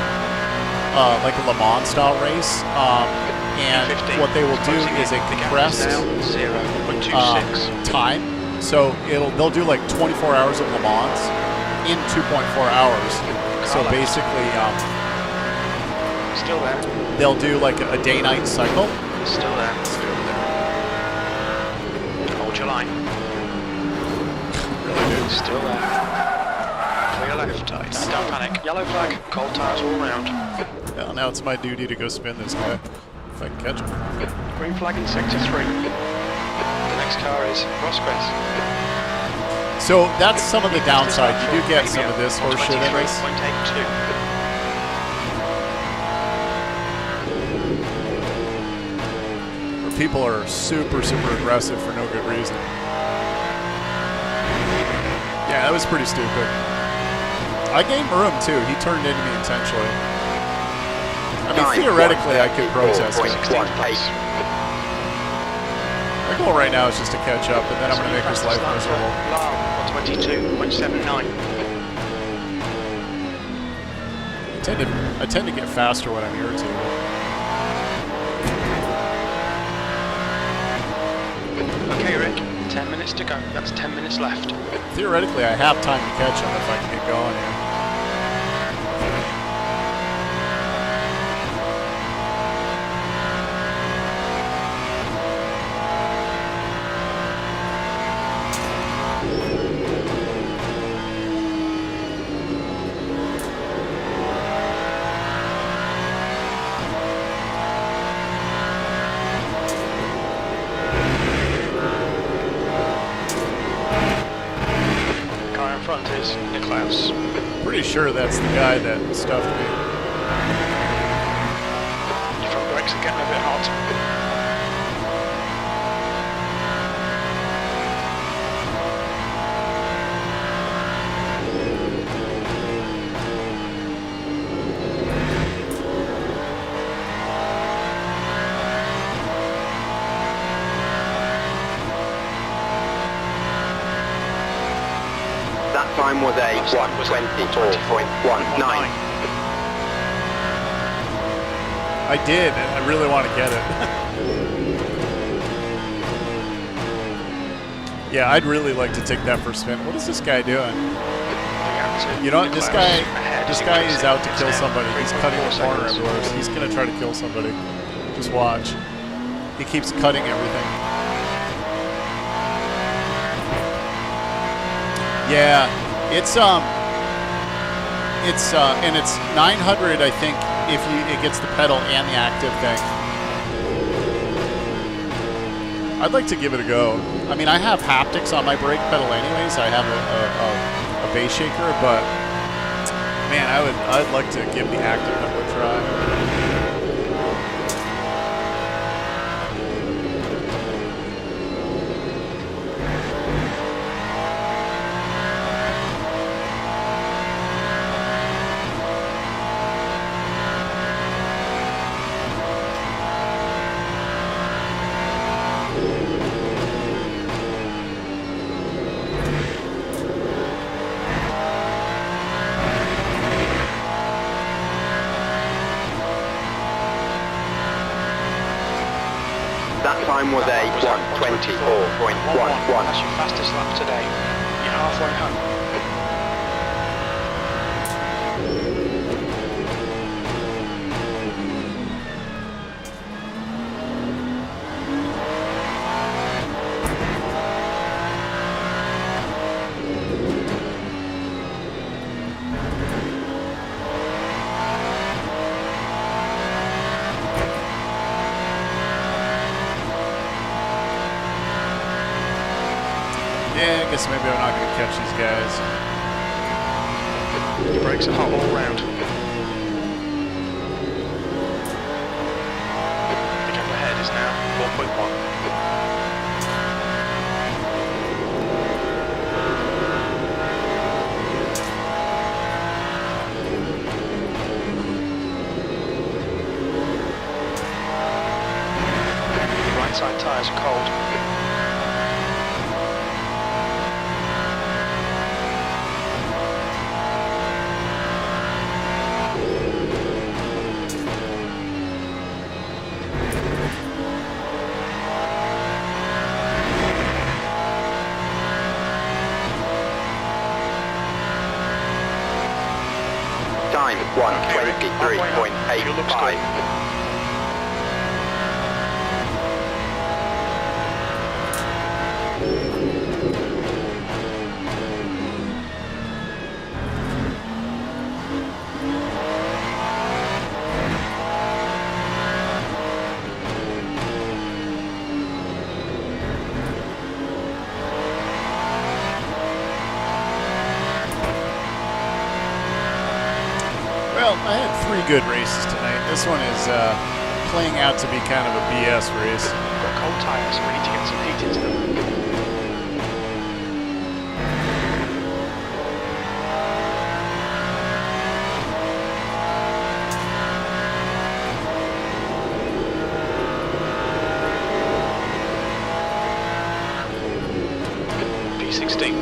like a Le Mans style race. And what they will do is a compressed time. So they'll do like 24 hours of Le Mans in 2.4 hours. So basically, Still there. they'll do like a day-night cycle. Still there. Hold your line. Really do. Still there. Clear left. Don't panic. Yellow flag. Cold tires all round. Well, now it's my duty to go spin this guy if I can catch him. Green flag in sector 3. The next car is Rosquez. So that's some of the downside. You do get some of this horseshit in this. 23.82. Where people are super aggressive for no good reason. Yeah, that was pretty stupid. I gave him room too. He turned into me intentionally. I mean, theoretically, I could protest it. My goal right now is just to catch up, and then I'm going to make his life miserable. 22.79. I tend to get faster when I'm irritated. Okay, Rick, 10 minutes to go. That's 10 minutes left. Theoretically, I have time to catch him if I can get going here. Pretty sure that's the guy that stuffed me. Your front brakes are getting a bit hot. That time was a 1:24.19. I did, and I really want to get it. Yeah, I'd really like to take that for a spin. What is this guy doing? You know, this guy is out to kill somebody. He's cutting the corner everywhere, so he's going to try to kill somebody. Just watch. He keeps cutting everything. Yeah, it's 900, I think, if it gets the pedal and the active thing. I'd like to give it a go. I mean, I have haptics on my brake pedal anyways. I have a bass shaker, but man, I'd like to give the active pedal a try. That time was a 1:24.11. That's your fastest lap today. You're halfway home. Yeah, I guess maybe I'm not going to catch these guys. Your brakes are hot all round. The gap ahead is now 4.1. The right side tyres are cold. Time 1:23.85. Well, I had 3 good races tonight. This one is playing out to be kind of a BS race. We've got cold tyres, we need to get some heat into them. P16.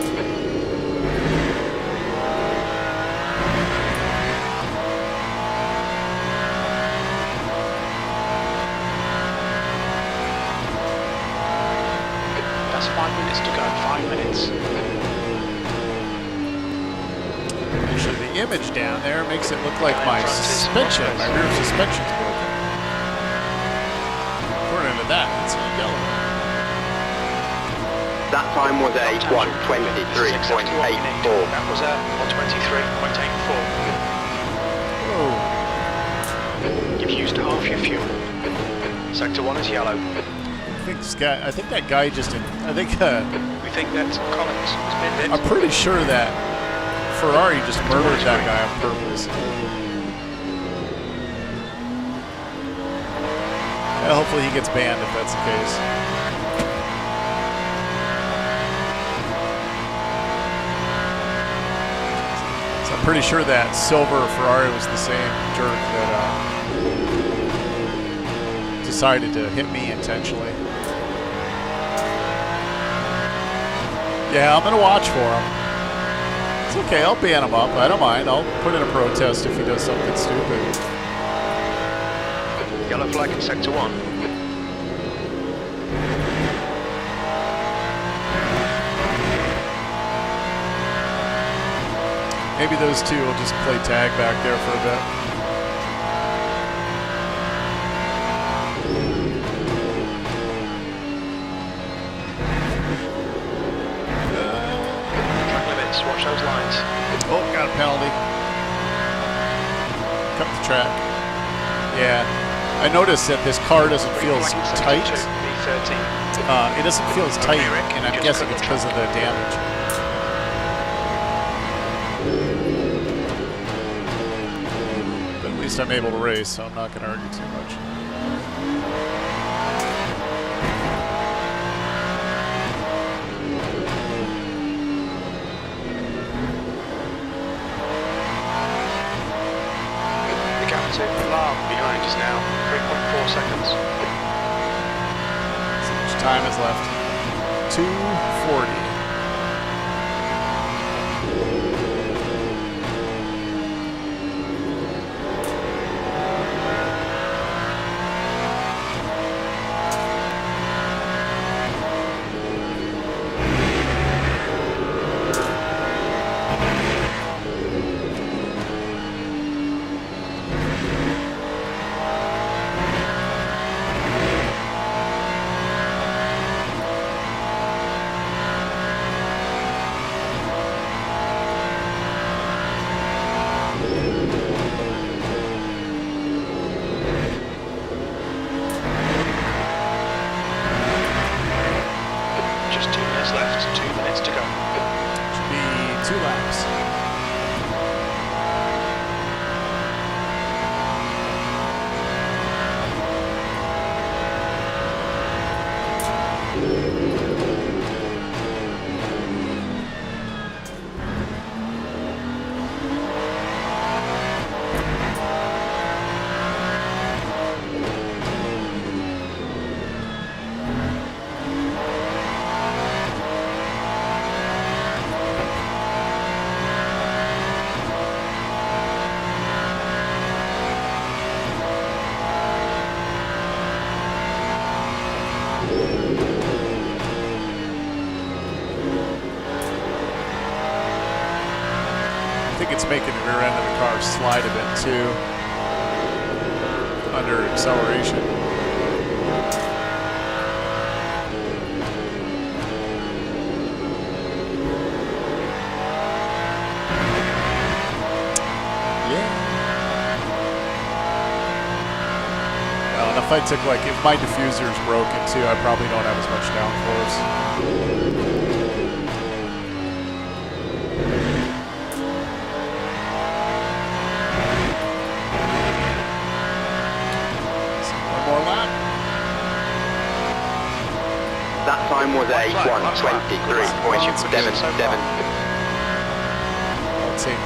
image down there makes it look like my suspension, my rear suspension's broken. According to that, it's yellow. That time was a 1:23.84. That was a 1:23.84. Whoa. You've used half your fuel. Sector 1 is yellow. I think that guy just did. I think. We think that Collins has been hit. I'm pretty sure that Ferrari just murdered that guy on purpose. Yeah, hopefully he gets banned if that's the case. So I'm pretty sure that silver Ferrari was the same jerk that decided to hit me intentionally. Yeah, I'm going to watch for him. It's okay, I'll ban him up. I don't mind. I'll put in a protest if he does something stupid. Yellow flag in Sector 1. Maybe those two will just play tag back there for a bit. Watch those lines. Oh, got a penalty. Cut the track. Yeah, I noticed that this car doesn't feel as tight. It doesn't feel as tight, and I'm guessing it's because of the damage. But at least I'm able to race, so I'm not going to argue too much. Behind us now, 3.4 seconds. So much time is left. 2:40. It's making the rear end of the car slide a bit too under acceleration. Yeah. Well, and if I took if my diffuser is broken too, I probably don't have as much downforce. That time was a 1:23.77. I'll take it.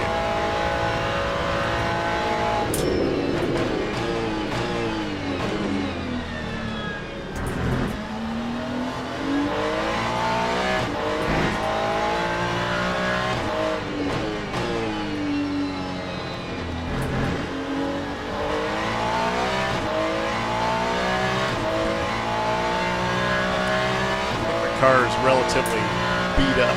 Car is relatively beat up.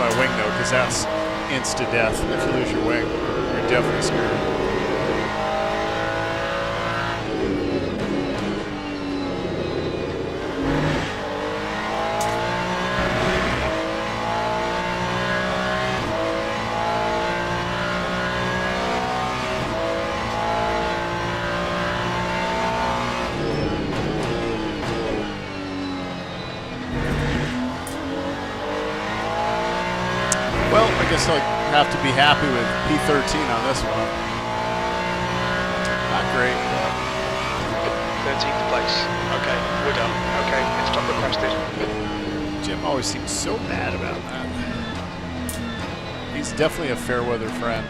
my wing though, because that's insta-death. If you lose your wing, you're definitely screwed. Well, I guess I have to be happy with P13 on this one. Not great, but 13th place. Okay, we're done. Okay, it's top requested. Jim always seems so mad about that. He's definitely a fair weather friend.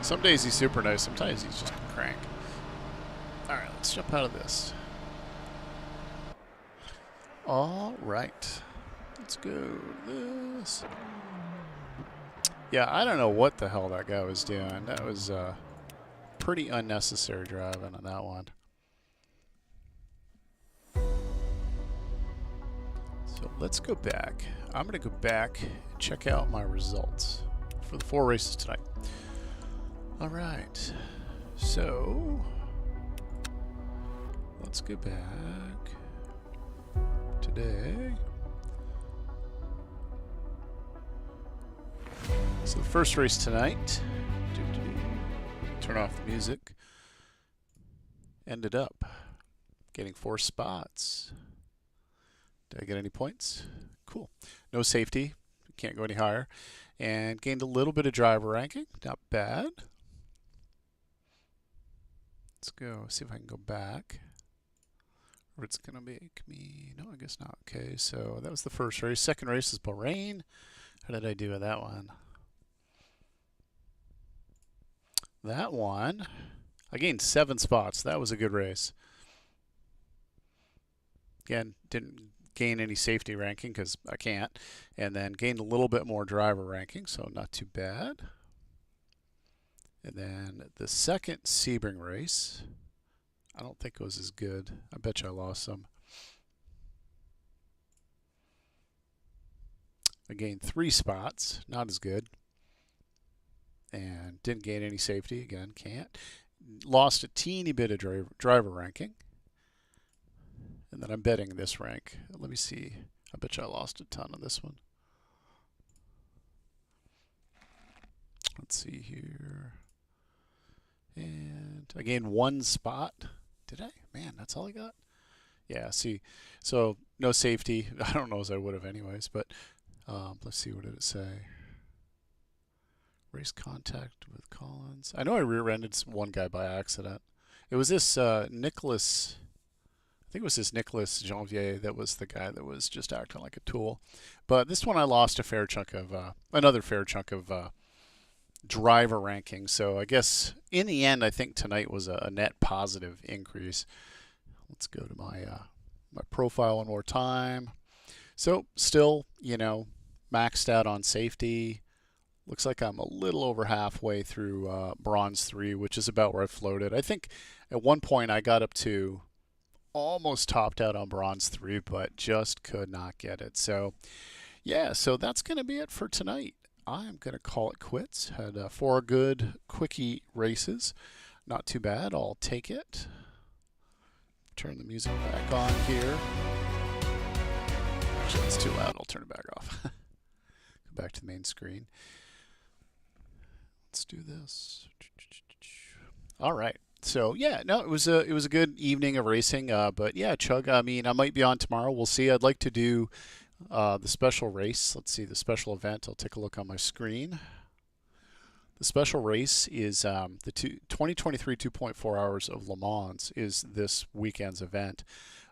Some days he's super nice, sometimes he's just a crank. Alright, let's jump out of this. Alright. Let's go this. Yeah, I don't know what the hell that guy was doing. That was pretty unnecessary driving on that one. So let's go back. I'm going to go back and check out my results for the 4 races tonight. All right. So let's go back today. So the first race tonight, turn off the music, ended up getting 4 spots. Did I get any points? Cool. No safety, can't go any higher. And gained a little bit of driver ranking, not bad. Let's go see if I can go back. Or it's gonna make me, no, I guess not. Okay, so that was the first race. Second race is Bahrain. How did I do with that one? That one, I gained 7 spots. That was a good race. Again, didn't gain any safety ranking because I can't. And then gained a little bit more driver ranking, so not too bad. And then the second Sebring race, I don't think it was as good. I bet you I lost some. I gained 3 spots, not as good. And didn't gain any safety, again, can't. Lost a teeny bit of driver ranking. And then I'm betting this rank. Let me see. I bet you I lost a ton on this one. Let's see here. And I gained 1 spot. Did I? Man, that's all I got? Yeah, see. So no safety. I don't know as I would have anyways, but let's see, what did it say? Race contact with Collins. I know I rear-ended one guy by accident. It was this Nicholas, I think it was this Nicholas Janvier that was the guy that was just acting like a tool. But this one I lost a fair chunk of, another fair chunk of driver ranking. So I guess in the end, I think tonight was a net positive increase. Let's go to my my profile one more time. So still, you know, maxed out on safety. Looks like I'm a little over halfway through Bronze 3, which is about where I floated. I think at one point I got up to almost topped out on Bronze 3, but just could not get it. So, yeah, so that's going to be it for tonight. I'm going to call it quits. Had 4 good quickie races. Not too bad. I'll take it. Turn the music back on here. Actually, it's too loud. I'll turn it back off. Go back to the main screen. Let's do this. All right. So yeah, no, it was a good evening of racing. But yeah, Chug. I mean, I might be on tomorrow. We'll see. I'd like to do the special race. Let's see the special event. I'll take a look on my screen. The special race is the 2023 2.4 hours of Le Mans is this weekend's event.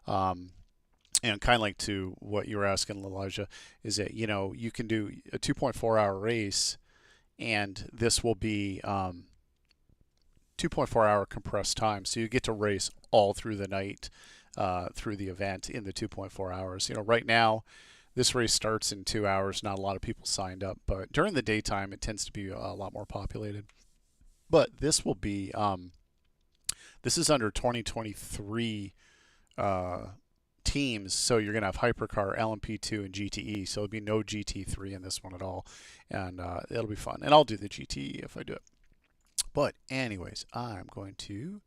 And kind of like to what you were asking, Elijah, is that, you know, you can do a 2.4 hour race, and this will be 2.4 hour compressed time. So you get to race all through the night through the event in the 2.4 hours. You know, right now, this race starts in 2 hours. Not a lot of people signed up, but during the daytime, it tends to be a lot more populated. But this will be, this is under 2023 teams. So you're going to have Hypercar, LMP2, and GTE. So there'll be no GT3 in this one at all. And it'll be fun. And I'll do the GTE if I do it. But anyways, I'm going to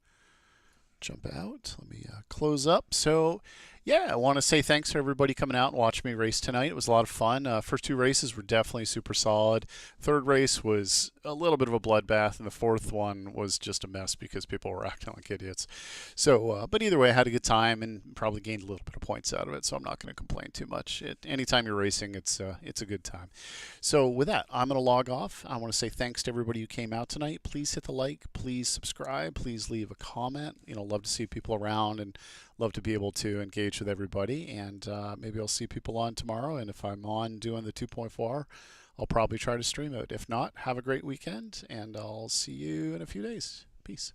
jump out. Let me close up. So yeah, I want to say thanks to everybody coming out and watching me race tonight. It was a lot of fun. First two races were definitely super solid. Third race was a little bit of a bloodbath, and the fourth one was just a mess because people were acting like idiots. So, but either way, I had a good time and probably gained a little bit of points out of it, so I'm not going to complain too much. Anytime you're racing, it's a good time. So with that, I'm going to log off. I want to say thanks to everybody who came out tonight. Please hit the like. Please subscribe. Please leave a comment. Love to see people around and love to be able to engage with everybody. And maybe I'll see people on tomorrow. And if I'm on doing the 2.4, I'll probably try to stream it. If not, have a great weekend, and I'll see you in a few days. Peace.